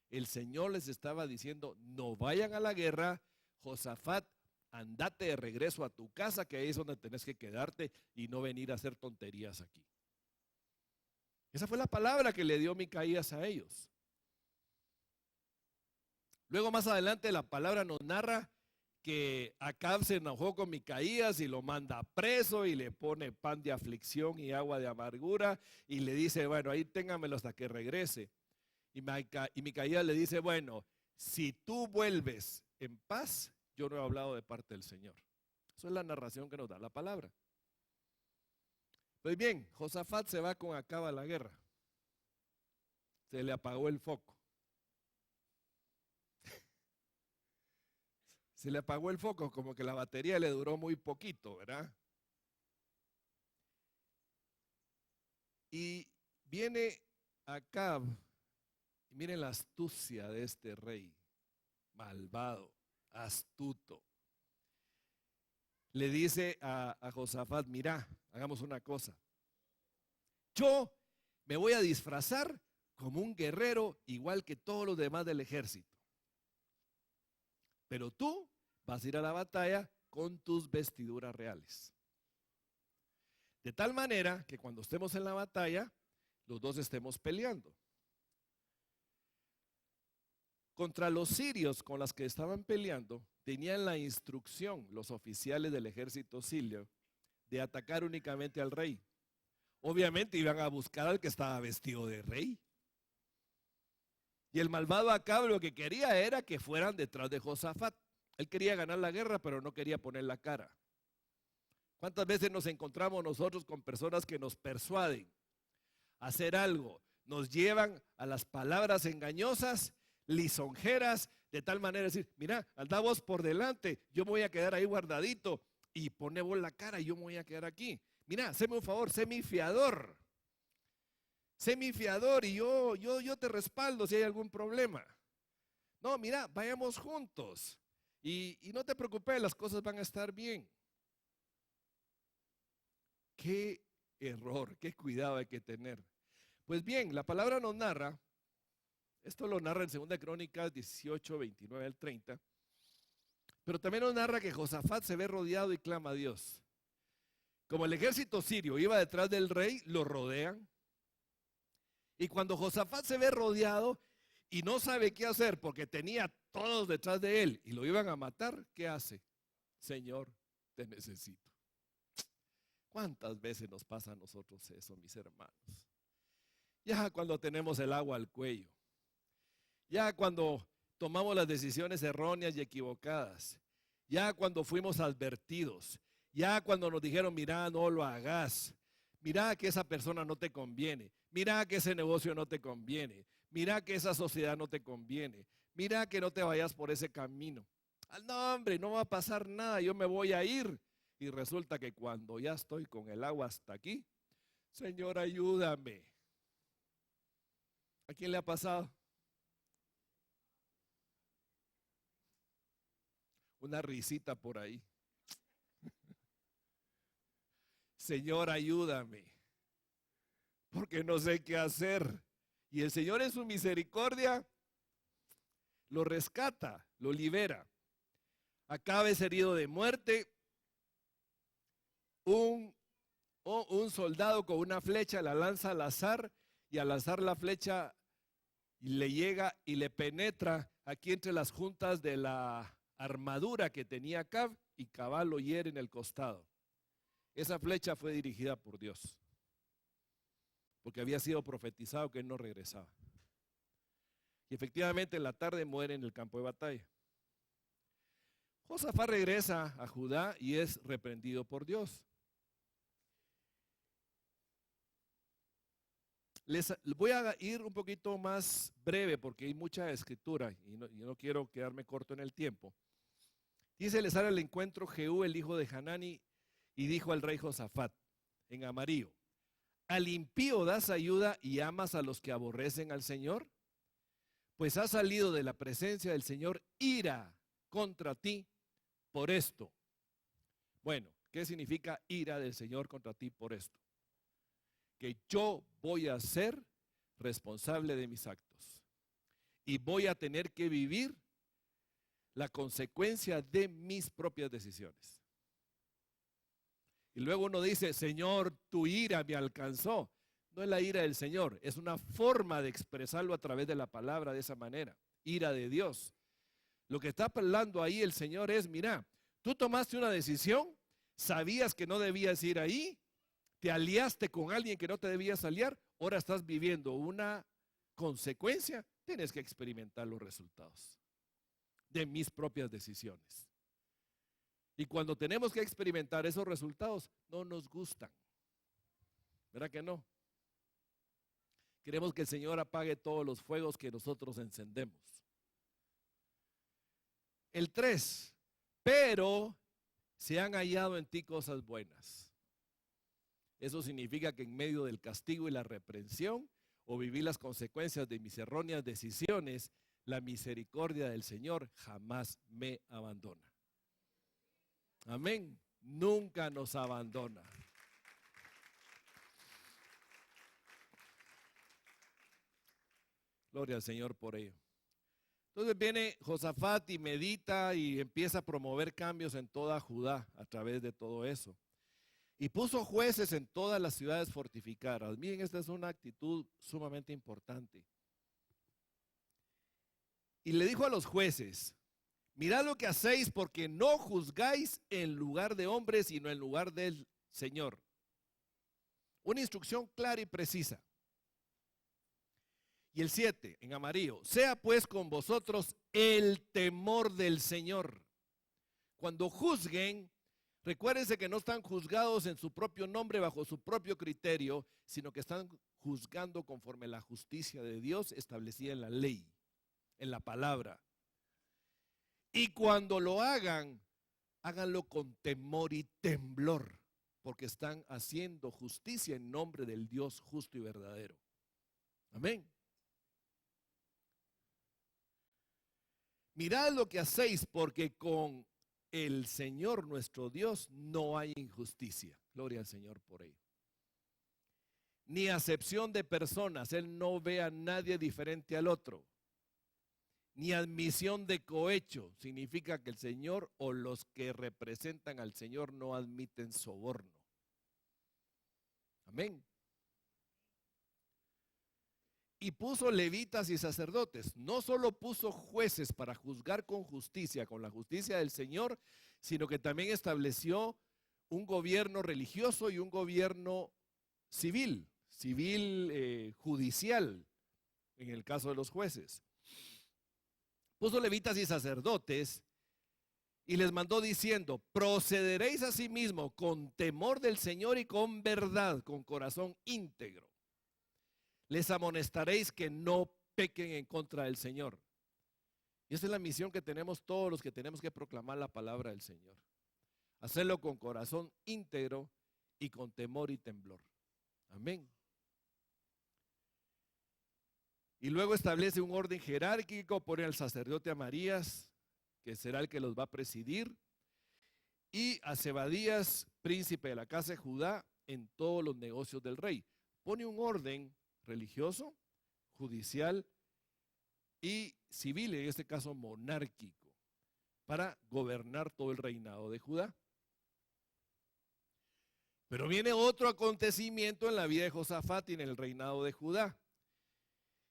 El Señor les estaba diciendo: no vayan a la guerra. Josafat andate de regreso a tu casa, que ahí es donde tenés que quedarte y no venir a hacer tonterías aquí. Esa fue la palabra que le dio Micaías a ellos. Luego más adelante la palabra nos narra que Acab se enojó con Micaías y lo manda preso y le pone pan de aflicción y agua de amargura y le dice, bueno, ahí téngamelo hasta que regrese. Y Micaías le dice, bueno, si tú vuelves en paz, yo no he hablado de parte del Señor. Eso es la narración que nos da la palabra. Pues bien, Josafat se va con Acab a la guerra. Se le apagó el foco. Se le apagó el foco, como que la batería le duró muy poquito, ¿verdad? Y viene Acab, y miren la astucia de este rey, malvado, astuto. Le dice a Josafat, mira, hagamos una cosa. Yo me voy a disfrazar como un guerrero igual que todos los demás del ejército. Pero tú vas a ir a la batalla con tus vestiduras reales. De tal manera que cuando estemos en la batalla, los dos estemos peleando. Contra los sirios con los que estaban peleando, tenían la instrucción, los oficiales del ejército sirio, de atacar únicamente al rey. Obviamente iban a buscar al que estaba vestido de rey. Y el malvado Acab lo que quería era que fueran detrás de Josafat. Él quería ganar la guerra, pero no quería poner la cara. ¿Cuántas veces nos encontramos nosotros con personas que nos persuaden a hacer algo? Nos llevan a las palabras engañosas, lisonjeras, de tal manera de decir, mira, anda vos por delante, yo me voy a quedar ahí guardadito y pone vos la cara y yo me voy a quedar aquí. Mira, séme un favor, sé mi fiador. Sé mi fiador y yo te respaldo si hay algún problema. No, mira, vayamos juntos. Y no te preocupes, las cosas van a estar bien. Qué error, qué cuidado hay que tener. Pues bien, la palabra nos narra, esto lo narra en 2 Crónicas 18, 29 al 30, pero también nos narra que Josafat se ve rodeado y clama a Dios. Como el ejército sirio iba detrás del rey, lo rodean. Y cuando Josafat se ve rodeado y no sabe qué hacer porque tenía todos detrás de él y lo iban a matar, ¿qué hace? Señor, te necesito. ¿Cuántas veces nos pasa a nosotros eso, mis hermanos? Ya cuando tenemos el agua al cuello, ya cuando tomamos las decisiones erróneas y equivocadas, ya cuando fuimos advertidos, ya cuando nos dijeron, mira, no lo hagas, mira que esa persona no te conviene, mira que ese negocio no te conviene, mira que esa sociedad no te conviene, mira que no te vayas por ese camino. No, hombre, no va a pasar nada, yo me voy a ir. Y resulta que cuando ya estoy con el agua hasta aquí, Señor, ayúdame. ¿A quién le ha pasado? Una risita por ahí. Señor, ayúdame, porque no sé qué hacer. Y el Señor en su misericordia lo rescata, lo libera. Acab es herido de muerte. Un soldado con una flecha la lanza al azar y al lanzar la flecha le llega y le penetra aquí entre las juntas de la armadura que tenía Acab y cabal lo hiere en el costado. Esa flecha fue dirigida por Dios, porque había sido profetizado que él no regresaba. Y efectivamente en la tarde muere en el campo de batalla. Josafat regresa a Judá y es reprendido por Dios. Les voy a ir un poquito más breve porque hay mucha escritura y no quiero quedarme corto en el tiempo. Dice, le sale al encuentro Jehú, el hijo de Hanani, y dijo al rey Josafat, en amarillo, ¿al impío das ayuda y amas a los que aborrecen al Señor? Pues ha salido de la presencia del Señor ira contra ti por esto. Bueno, ¿qué significa ira del Señor contra ti por esto? Que yo voy a ser responsable de mis actos y voy a tener que vivir la consecuencia de mis propias decisiones. Y luego uno dice, Señor, tu ira me alcanzó. No es la ira del Señor, es una forma de expresarlo a través de la palabra de esa manera. Ira de Dios. Lo que está hablando ahí el Señor es, mira, tú tomaste una decisión, sabías que no debías ir ahí, te aliaste con alguien que no te debías aliar, ahora estás viviendo una consecuencia, tienes que experimentar los resultados de mis propias decisiones. Y cuando tenemos que experimentar esos resultados, no nos gustan. ¿Verdad que no? Queremos que el Señor apague todos los fuegos que nosotros encendemos. El 3, pero se han hallado en ti cosas buenas. Eso significa que en medio del castigo y la reprensión, o vivir las consecuencias de mis erróneas decisiones, la misericordia del Señor jamás me abandona. Amén. Nunca nos abandona. Gloria al Señor por ello. Entonces viene Josafat y medita y empieza a promover cambios en toda Judá a través de todo eso. Y puso jueces en todas las ciudades fortificadas. Miren, esta es una actitud sumamente importante. Y le dijo a los jueces, mirad lo que hacéis, porque no juzgáis en lugar de hombres, sino en lugar del Señor. Una instrucción clara y precisa. Y el 7, en amarillo, sea pues con vosotros el temor del Señor. Cuando juzguen, recuérdense que no están juzgados en su propio nombre, bajo su propio criterio, sino que están juzgando conforme la justicia de Dios establecida en la ley, en la palabra. Y cuando lo hagan, háganlo con temor y temblor, porque están haciendo justicia en nombre del Dios justo y verdadero. Amén. Mirad lo que hacéis, porque con el Señor nuestro Dios no hay injusticia. Gloria al Señor por ello. Ni acepción de personas. Él no ve a nadie diferente al otro. Ni admisión de cohecho. Significa que el Señor o los que representan al Señor no admiten soborno. Amén. Y puso levitas y sacerdotes. No solo puso jueces para juzgar con justicia, con la justicia del Señor, sino que también estableció un gobierno religioso y un gobierno civil, judicial, en el caso de los jueces. Puso levitas y sacerdotes y les mandó diciendo, procederéis asimismo con temor del Señor y con verdad, con corazón íntegro. Les amonestaréis que no pequen en contra del Señor. Y esa es la misión que tenemos todos los que tenemos que proclamar la palabra del Señor. Hacerlo con corazón íntegro y con temor y temblor. Amén. Y luego establece un orden jerárquico, pone al sacerdote Amarías, que será el que los va a presidir, y a Zebadías, príncipe de la casa de Judá, en todos los negocios del rey. Pone un orden religioso, judicial y civil, en este caso monárquico, para gobernar todo el reinado de Judá. Pero viene otro acontecimiento en la vida de Josafat y en el reinado de Judá.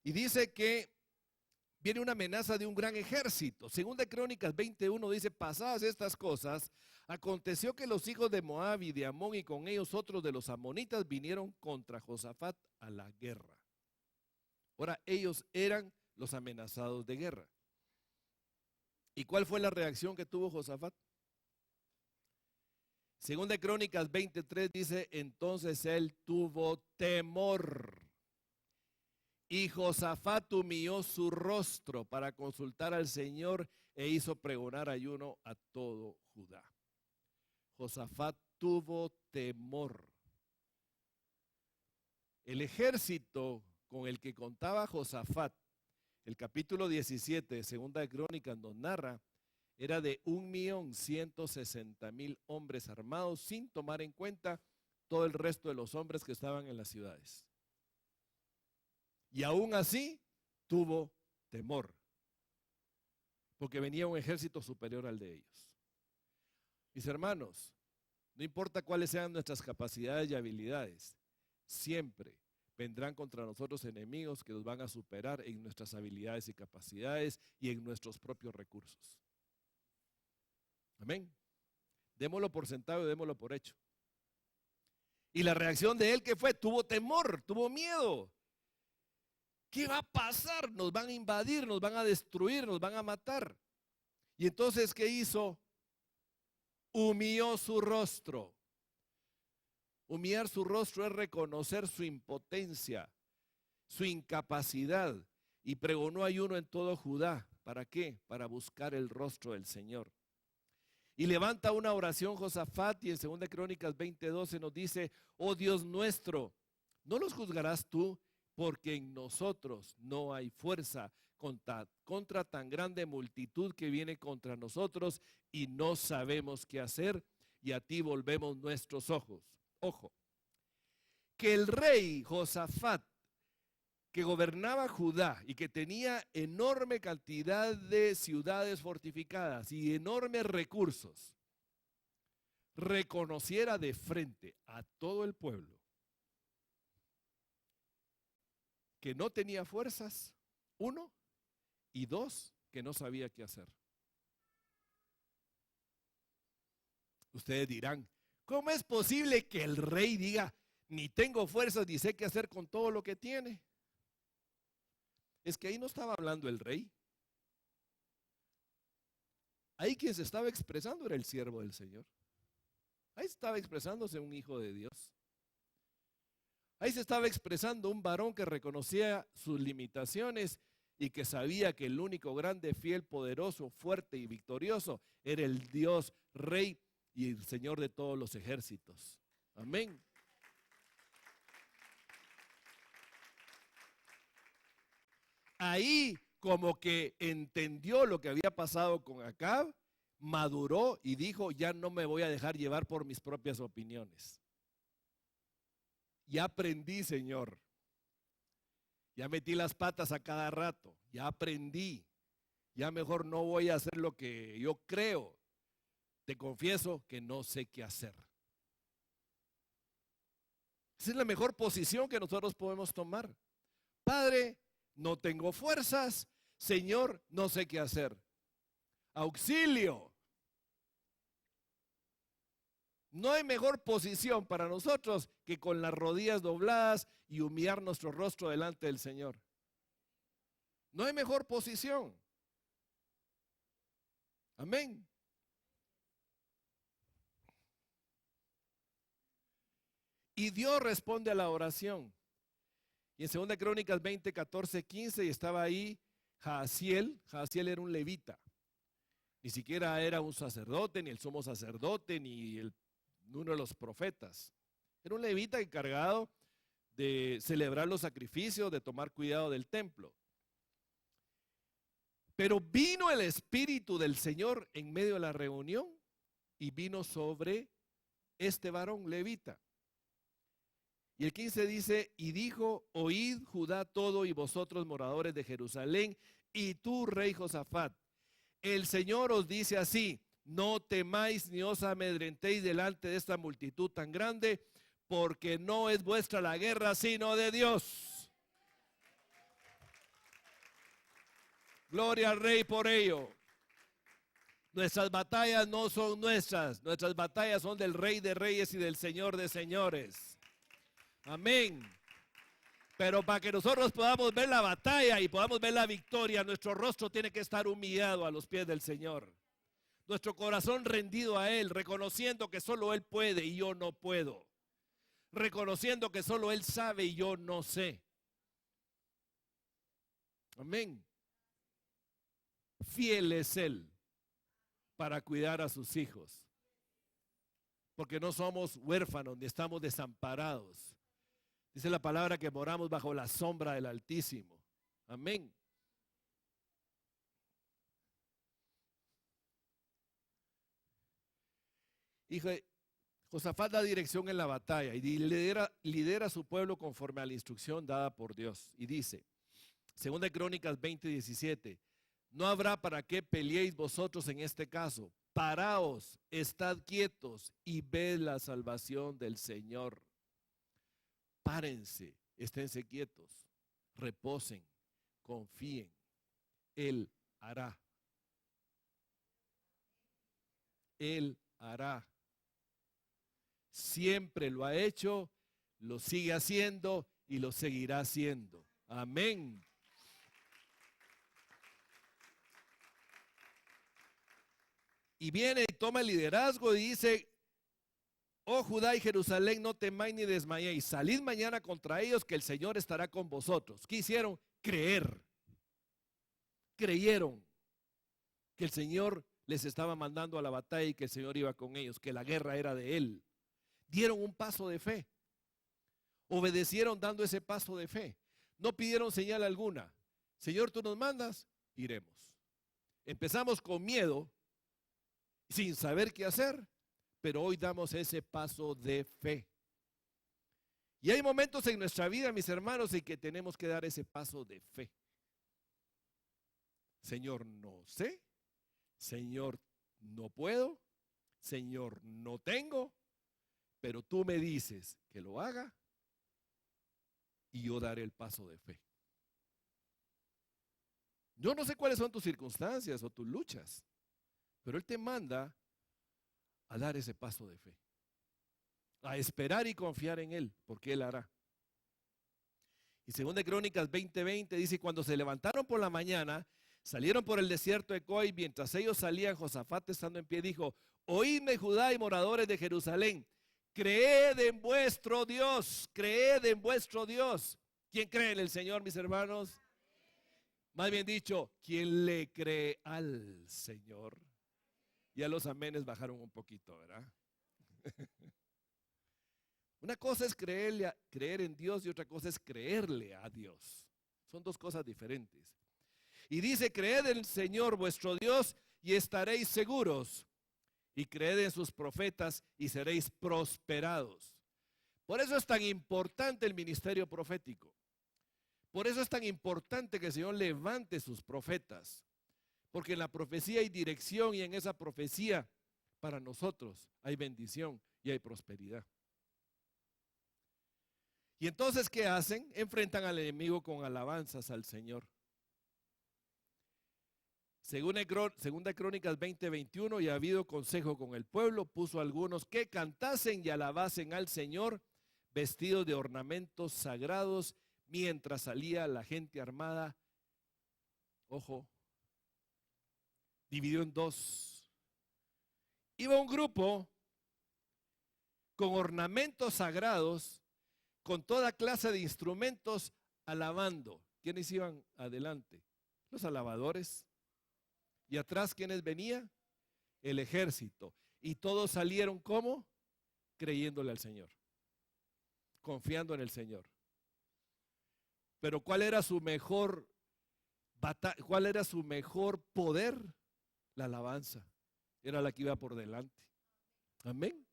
Y dice que viene una amenaza de un gran ejército. Segunda Crónicas 21 dice, pasadas estas cosas, aconteció que los hijos de Moab y de Amón y con ellos otros de los amonitas vinieron contra Josafat a la guerra. Ahora ellos eran los amenazados de guerra. ¿Y cuál fue la reacción que tuvo Josafat? Segunda Crónicas 23 dice, entonces él tuvo temor. Y Josafat humilló su rostro para consultar al Señor e hizo pregonar ayuno a todo Judá. Josafat tuvo temor. El ejército con el que contaba Josafat, el capítulo 17 de Segunda de Crónicas nos narra, era de 1.160.000 hombres armados, sin tomar en cuenta todo el resto de los hombres que estaban en las ciudades. Y aún así tuvo temor. porque venía un ejército superior al de ellos. Mis hermanos, no importa cuáles sean nuestras capacidades y habilidades, siempre vendrán contra nosotros enemigos que nos van a superar en nuestras habilidades y capacidades y en nuestros propios recursos. Amén. Démoslo por sentado y démoslo por hecho. Y la reacción de él, ¿qué fue? Tuvo temor, tuvo miedo. ¿Qué va a pasar? Nos van a invadir, nos van a destruir, nos van a matar. Y entonces, ¿qué hizo? Humilló su rostro. Humillar su rostro es reconocer su impotencia, su incapacidad, y pregonó ayuno en todo Judá. ¿Para qué? Para buscar el rostro del Señor. Y levanta una oración Josafat, y en 2 Crónicas 20:12 nos dice: oh Dios nuestro, ¿no los juzgarás tú? Porque en nosotros no hay fuerza contra tan grande multitud que viene contra nosotros, y no sabemos qué hacer, y a ti volvemos nuestros ojos. Ojo, que el rey Josafat, que gobernaba Judá y que tenía enorme cantidad de ciudades fortificadas y enormes recursos, reconociera de frente a todo el pueblo que no tenía fuerzas, uno, y dos, que no sabía qué hacer. Ustedes dirán, ¿cómo es posible que el rey diga, ni tengo fuerzas ni sé qué hacer con todo lo que tiene? Es que ahí no estaba hablando el rey. Ahí quien se estaba expresando era el siervo del Señor. Ahí estaba expresándose un hijo de Dios. Ahí se estaba expresando un varón que reconocía sus limitaciones y que sabía que el único grande, fiel, poderoso, fuerte y victorioso era el Dios Rey y el Señor de todos los ejércitos. Amén. Ahí como que entendió lo que había pasado con Acab, maduró y dijo, ya no me voy a dejar llevar por mis propias opiniones. Ya aprendí, Señor. Ya metí las patas a cada rato. Ya aprendí. Ya mejor no voy a hacer lo que yo creo. Te confieso que no sé qué hacer. Esa es la mejor posición que nosotros podemos tomar. Padre, no tengo fuerzas. Señor, no sé qué hacer. Auxilio. No hay mejor posición para nosotros que con las rodillas dobladas y humillar nuestro rostro delante del Señor. No hay mejor posición. Amén. Y Dios responde a la oración. Y en 2 Crónicas 20, 14, 15, y estaba ahí Jaasiel. Jaasiel era un levita. Ni siquiera era un sacerdote, ni el sumo sacerdote, ni uno de los profetas. Era un levita encargado de celebrar los sacrificios, de tomar cuidado del templo. Pero vino el Espíritu del Señor en medio de la reunión y vino sobre este varón levita. Y el 15 dice, y dijo, oíd Judá todo y vosotros moradores de Jerusalén, y tú, rey Josafat, el Señor os dice así, no temáis ni os amedrentéis delante de esta multitud tan grande, porque no es vuestra la guerra, sino de Dios. Gloria al Rey por ello. Nuestras batallas no son nuestras batallas son del Rey de Reyes y del Señor de Señores. Amén. Pero para que nosotros podamos ver la batalla y podamos ver la victoria, nuestro rostro tiene que estar humillado a los pies del Señor. Nuestro corazón rendido a Él, reconociendo que solo Él puede y yo no puedo. Reconociendo que solo Él sabe y yo no sé. Amén. Fiel es Él para cuidar a sus hijos. Porque no somos huérfanos ni estamos desamparados. Dice la palabra que moramos bajo la sombra del Altísimo. Amén. Hijo, Josafat da dirección en la batalla y lidera a su pueblo conforme a la instrucción dada por Dios. Y dice, 2 Crónicas 20:17, No habrá para qué peleéis vosotros en este caso. Paraos, estad quietos y ved la salvación del Señor. Párense, esténse quietos, reposen, confíen. Él hará. Él hará. Siempre lo ha hecho, lo sigue haciendo y lo seguirá haciendo. Amén. Y viene y toma el liderazgo y dice: oh Judá y Jerusalén, no temáis ni desmayéis. Salid mañana contra ellos, que el Señor estará con vosotros. ¿Qué hicieron? Creer. Creyeron que el Señor les estaba mandando a la batalla y que el Señor iba con ellos, que la guerra era de Él. Dieron un paso de fe. Obedecieron dando ese paso de fe. No pidieron señal alguna. Señor, tú nos mandas, iremos. Empezamos con miedo, sin saber qué hacer, pero hoy damos ese paso de fe. Y hay momentos en nuestra vida, mis hermanos, en que tenemos que dar ese paso de fe. Señor, no sé. Señor, no puedo. Señor, no tengo. Pero tú me dices que lo haga y yo daré el paso de fe. Yo no sé cuáles son tus circunstancias o tus luchas, pero Él te manda a dar ese paso de fe, a esperar y confiar en Él, porque Él hará. Y 2 Crónicas 20:20 dice: cuando se levantaron por la mañana, salieron por el desierto de Coi. Mientras ellos salían, Josafat, estando en pie, dijo: oídme, Judá y moradores de Jerusalén, creed en vuestro Dios, creed en vuestro Dios. ¿Quién cree en el Señor, mis hermanos? Más bien dicho, ¿quién le cree al Señor? Ya los amenes bajaron un poquito, ¿verdad? Una cosa es creer en Dios y otra cosa es creerle a Dios. Son dos cosas diferentes. Y dice: creed en el Señor vuestro Dios y estaréis seguros. Y creed en sus profetas y seréis prosperados. Por eso es tan importante el ministerio profético. Por eso es tan importante que el Señor levante sus profetas. Porque en la profecía hay dirección y en esa profecía para nosotros hay bendición y hay prosperidad. Y entonces, ¿qué hacen? Enfrentan al enemigo con alabanzas al Señor. Segunda Crónicas 20:21, y ha habido consejo con el pueblo, puso a algunos que cantasen y alabasen al Señor, vestidos de ornamentos sagrados, mientras salía la gente armada. Ojo, dividió en dos. Iba un grupo con ornamentos sagrados, con toda clase de instrumentos, alabando. ¿Quiénes iban adelante? Los alabadores. Y atrás, ¿quiénes venían? El ejército. Y todos salieron, ¿cómo? Creyéndole al Señor, confiando en el Señor. Pero ¿cuál era su mejor batalla? ¿Cuál era su mejor poder? La alabanza. Era la que iba por delante. Amén.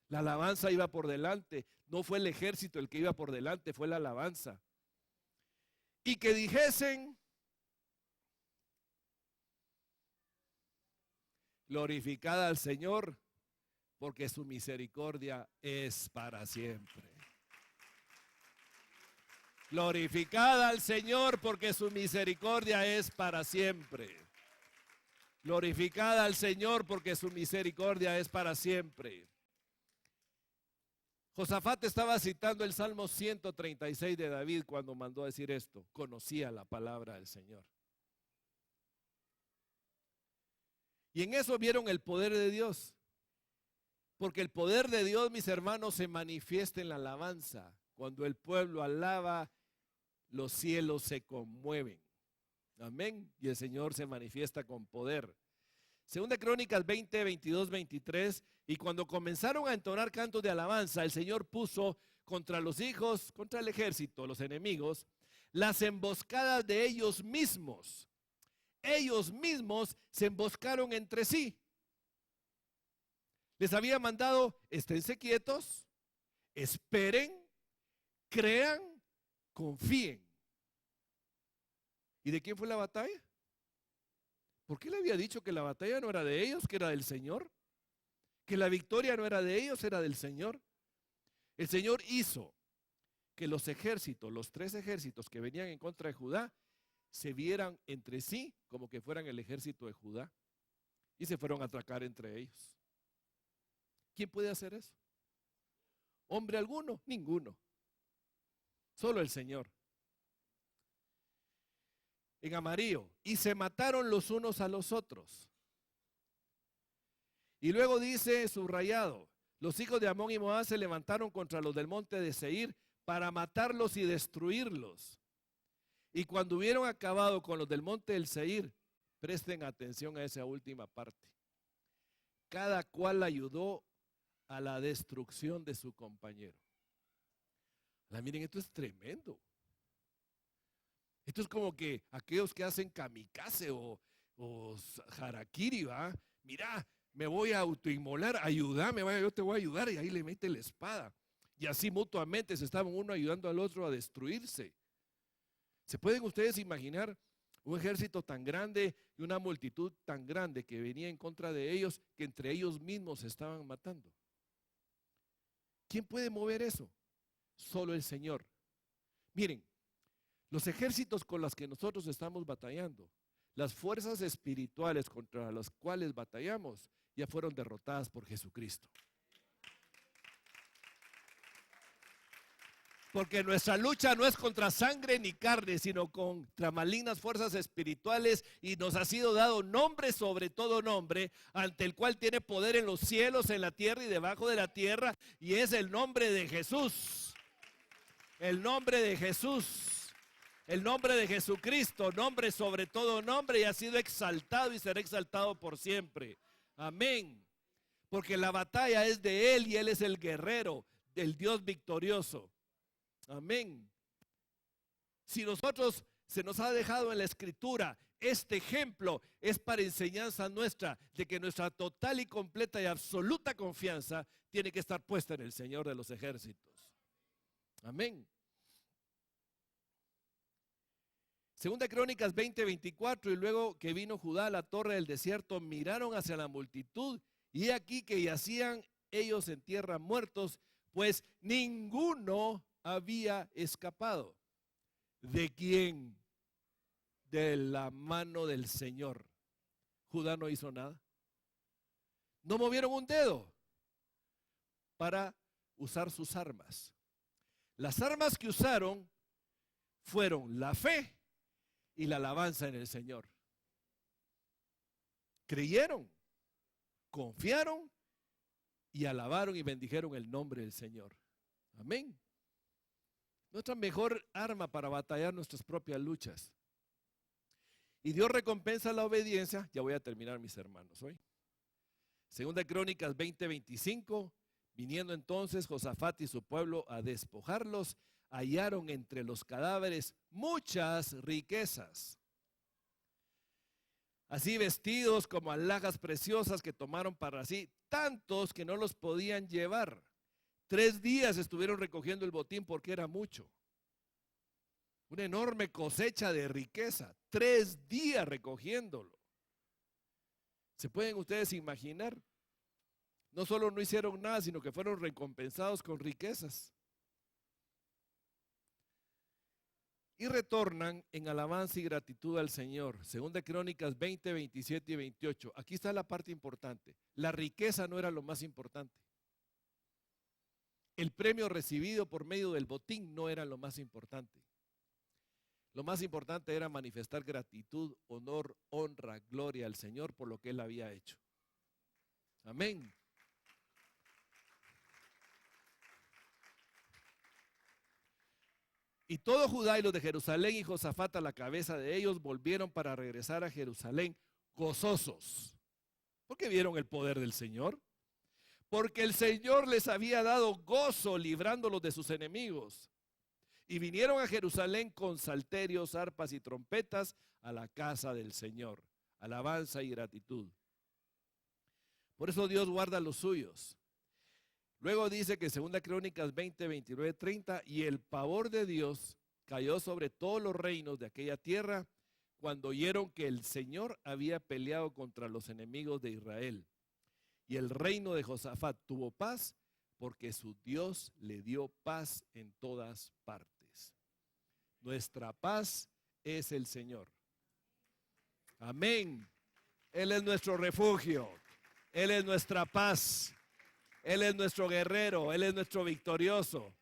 La alabanza iba por delante. No fue el ejército el que iba por delante, fue la alabanza. Y que dijesen: glorificada al Señor, porque su misericordia es para siempre. Glorificada al Señor, porque su misericordia es para siempre. Glorificada al Señor, porque su misericordia es para siempre. Josafat estaba citando el Salmo 136 de David cuando mandó a decir esto. Conocía la palabra del Señor. Y en eso vieron el poder de Dios. Porque el poder de Dios, mis hermanos, se manifiesta en la alabanza. Cuando el pueblo alaba, los cielos se conmueven. Amén. Y el Señor se manifiesta con poder. 2 Crónicas 20, 22, 23. Y cuando comenzaron a entonar cantos de alabanza, el Señor puso contra los hijos, contra el ejército, los enemigos, las emboscadas de ellos mismos. Ellos mismos se emboscaron entre sí. Les había mandado: esténse quietos, esperen, crean, confíen. ¿Y de quién fue la batalla? ¿Por qué le había dicho que la batalla no era de ellos, que era del Señor? Que la victoria no era de ellos, era del Señor. El Señor hizo que los ejércitos, los 3 ejércitos que venían en contra de Judá, se vieran entre sí como que fueran el ejército de Judá y se fueron a atacar entre ellos. ¿Quién puede hacer eso? ¿Hombre alguno? Ninguno. Solo el Señor. En amarillo, y se mataron los unos a los otros. Y luego dice subrayado, los hijos de Amón y Moab se levantaron contra los del monte de Seir para matarlos y destruirlos. Y cuando hubieron acabado con los del monte del Seir, presten atención a esa última parte. Cada cual ayudó a la destrucción de su compañero. Miren, esto es tremendo. Esto es como que aquellos que hacen kamikaze o harakiri, ¿va? Mira, me voy a autoinmolar, ayúdame, yo te voy a ayudar, y ahí le mete la espada. Y así mutuamente se estaban uno ayudando al otro a destruirse. ¿Se pueden ustedes imaginar un ejército tan grande y una multitud tan grande que venía en contra de ellos, que entre ellos mismos se estaban matando? ¿Quién puede mover eso? Solo el Señor. Miren, los ejércitos con los que nosotros estamos batallando, las fuerzas espirituales contra las cuales batallamos, ya fueron derrotadas por Jesucristo. Porque nuestra lucha no es contra sangre ni carne, sino contra malignas fuerzas espirituales, y nos ha sido dado nombre sobre todo nombre, ante el cual tiene poder en los cielos, en la tierra y debajo de la tierra, y es el nombre de Jesús. El nombre de Jesús. El nombre de Jesucristo, nombre sobre todo nombre, y ha sido exaltado y será exaltado por siempre. Amén. Porque la batalla es de Él y Él es el guerrero, del Dios victorioso. Amén. Si nosotros se nos ha dejado en la Escritura este ejemplo, es para enseñanza nuestra de que nuestra total y completa y absoluta confianza tiene que estar puesta en el Señor de los ejércitos. Amén. Segunda Crónicas 20:24, y luego que vino Judá a la torre del desierto, miraron hacia la multitud, y he aquí que yacían ellos en tierra muertos, pues ninguno había escapado. ¿De quién? De la mano del Señor. Judá no hizo nada. No movieron un dedo para usar sus armas. Las armas que usaron fueron la fe y la alabanza en el Señor. Creyeron, confiaron y alabaron y bendijeron el nombre del Señor. Amén. Nuestra mejor arma para batallar nuestras propias luchas. Y Dios recompensa la obediencia. Ya voy a terminar, mis hermanos, hoy. Segunda Crónicas 20:25. Viniendo entonces Josafat y su pueblo a despojarlos, hallaron entre los cadáveres muchas riquezas, así vestidos como alhajas preciosas que tomaron para sí, tantos que no los podían llevar. 3 días estuvieron recogiendo el botín porque era mucho. Una enorme cosecha de riqueza, 3 días recogiéndolo. ¿Se pueden ustedes imaginar? No solo no hicieron nada, sino que fueron recompensados con riquezas. Y retornan en alabanza y gratitud al Señor. Segunda Crónicas 20, 27 y 28. Aquí está la parte importante. La riqueza no era lo más importante. El premio recibido por medio del botín no era lo más importante. Lo más importante era manifestar gratitud, honor, honra, gloria al Señor por lo que Él había hecho. Amén. Y todo Judá y los de Jerusalén y Josafat a la cabeza de ellos volvieron para regresar a Jerusalén gozosos. Porque vieron el poder del Señor. Porque el Señor les había dado gozo librándolos de sus enemigos. Y vinieron a Jerusalén con salterios, arpas y trompetas a la casa del Señor. Alabanza y gratitud. Por eso Dios guarda a los suyos. Luego dice que en 2 Crónicas 20, 29, 30, y el pavor de Dios cayó sobre todos los reinos de aquella tierra cuando oyeron que el Señor había peleado contra los enemigos de Israel. Y el reino de Josafat tuvo paz, porque su Dios le dio paz en todas partes. Nuestra paz es el Señor. Amén. Él es nuestro refugio. Él es nuestra paz. Él es nuestro guerrero. Él es nuestro victorioso.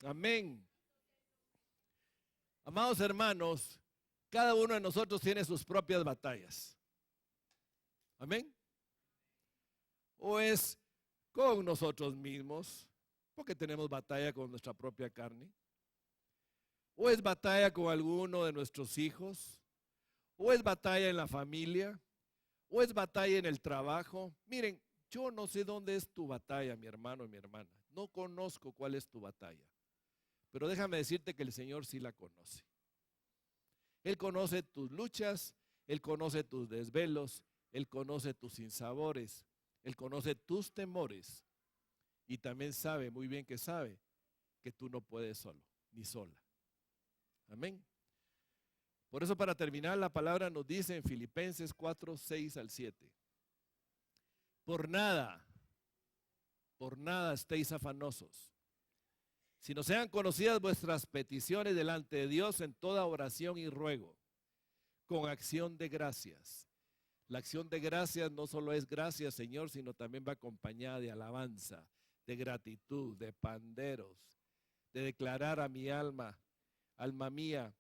Amén. Amados hermanos, cada uno de nosotros tiene sus propias batallas. Amén. O es con nosotros mismos, porque tenemos batalla con nuestra propia carne. O es batalla con alguno de nuestros hijos. O es batalla en la familia. O es batalla en el trabajo. Miren, yo no sé dónde es tu batalla, mi hermano y mi hermana. No conozco cuál es tu batalla. Pero déjame decirte que el Señor sí la conoce. Él conoce tus luchas, Él conoce tus desvelos, Él conoce tus sinsabores, Él conoce tus temores. Y también sabe, muy bien que sabe, que tú no puedes solo, ni sola. Amén. Por eso, para terminar, la palabra nos dice en Filipenses 4, 6 al 7. Por nada estéis afanosos, sino sean conocidas vuestras peticiones delante de Dios en toda oración y ruego, con acción de gracias. La acción de gracias no solo es gracias, Señor, sino también va acompañada de alabanza, de gratitud, de panderos, de declarar a mi alma, alma mía,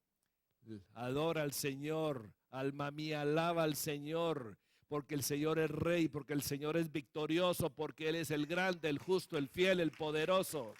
adora al Señor, alma mía, alaba al Señor, porque el Señor es rey, porque el Señor es victorioso, porque Él es el grande, el justo, el fiel, el poderoso.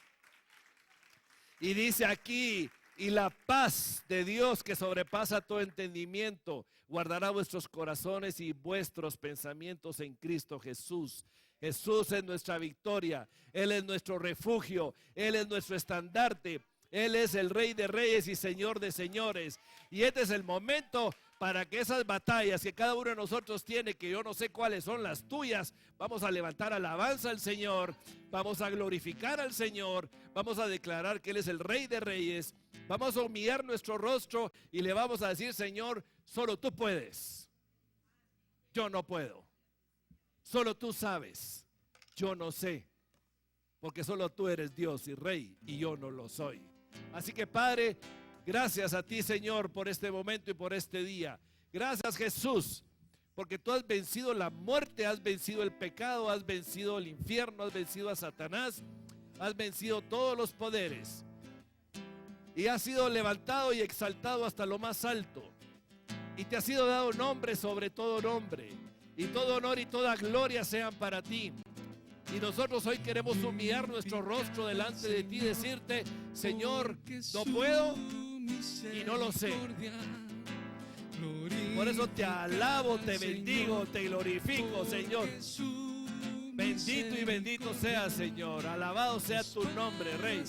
Y dice aquí, y la paz de Dios que sobrepasa todo entendimiento, guardará vuestros corazones y vuestros pensamientos en Cristo Jesús. Jesús es nuestra victoria, Él es nuestro refugio, Él es nuestro estandarte, Él es el Rey de Reyes y Señor de Señores. Y este es el momento para que esas batallas que cada uno de nosotros tiene, que yo no sé cuáles son las tuyas, vamos a levantar alabanza al Señor, vamos a glorificar al Señor, vamos a declarar que Él es el Rey de Reyes, vamos a humillar nuestro rostro y le vamos a decir: Señor, solo tú puedes, yo no puedo, solo tú sabes, yo no sé, porque solo tú eres Dios y Rey y yo no lo soy. Así que, Padre, gracias a ti, Señor, por este momento y por este día. Gracias, Jesús, porque tú has vencido la muerte, has vencido el pecado, has vencido el infierno, has vencido a Satanás, has vencido todos los poderes y has sido levantado y exaltado hasta lo más alto, y te ha sido dado nombre sobre todo nombre, y todo honor y toda gloria sean para ti. Y nosotros hoy queremos humillar nuestro rostro delante de ti y decirte: Señor, no puedo y no lo sé. Por eso te alabo, te bendigo, te glorifico, Señor. Bendito y bendito sea, Señor. Alabado sea tu nombre, Rey.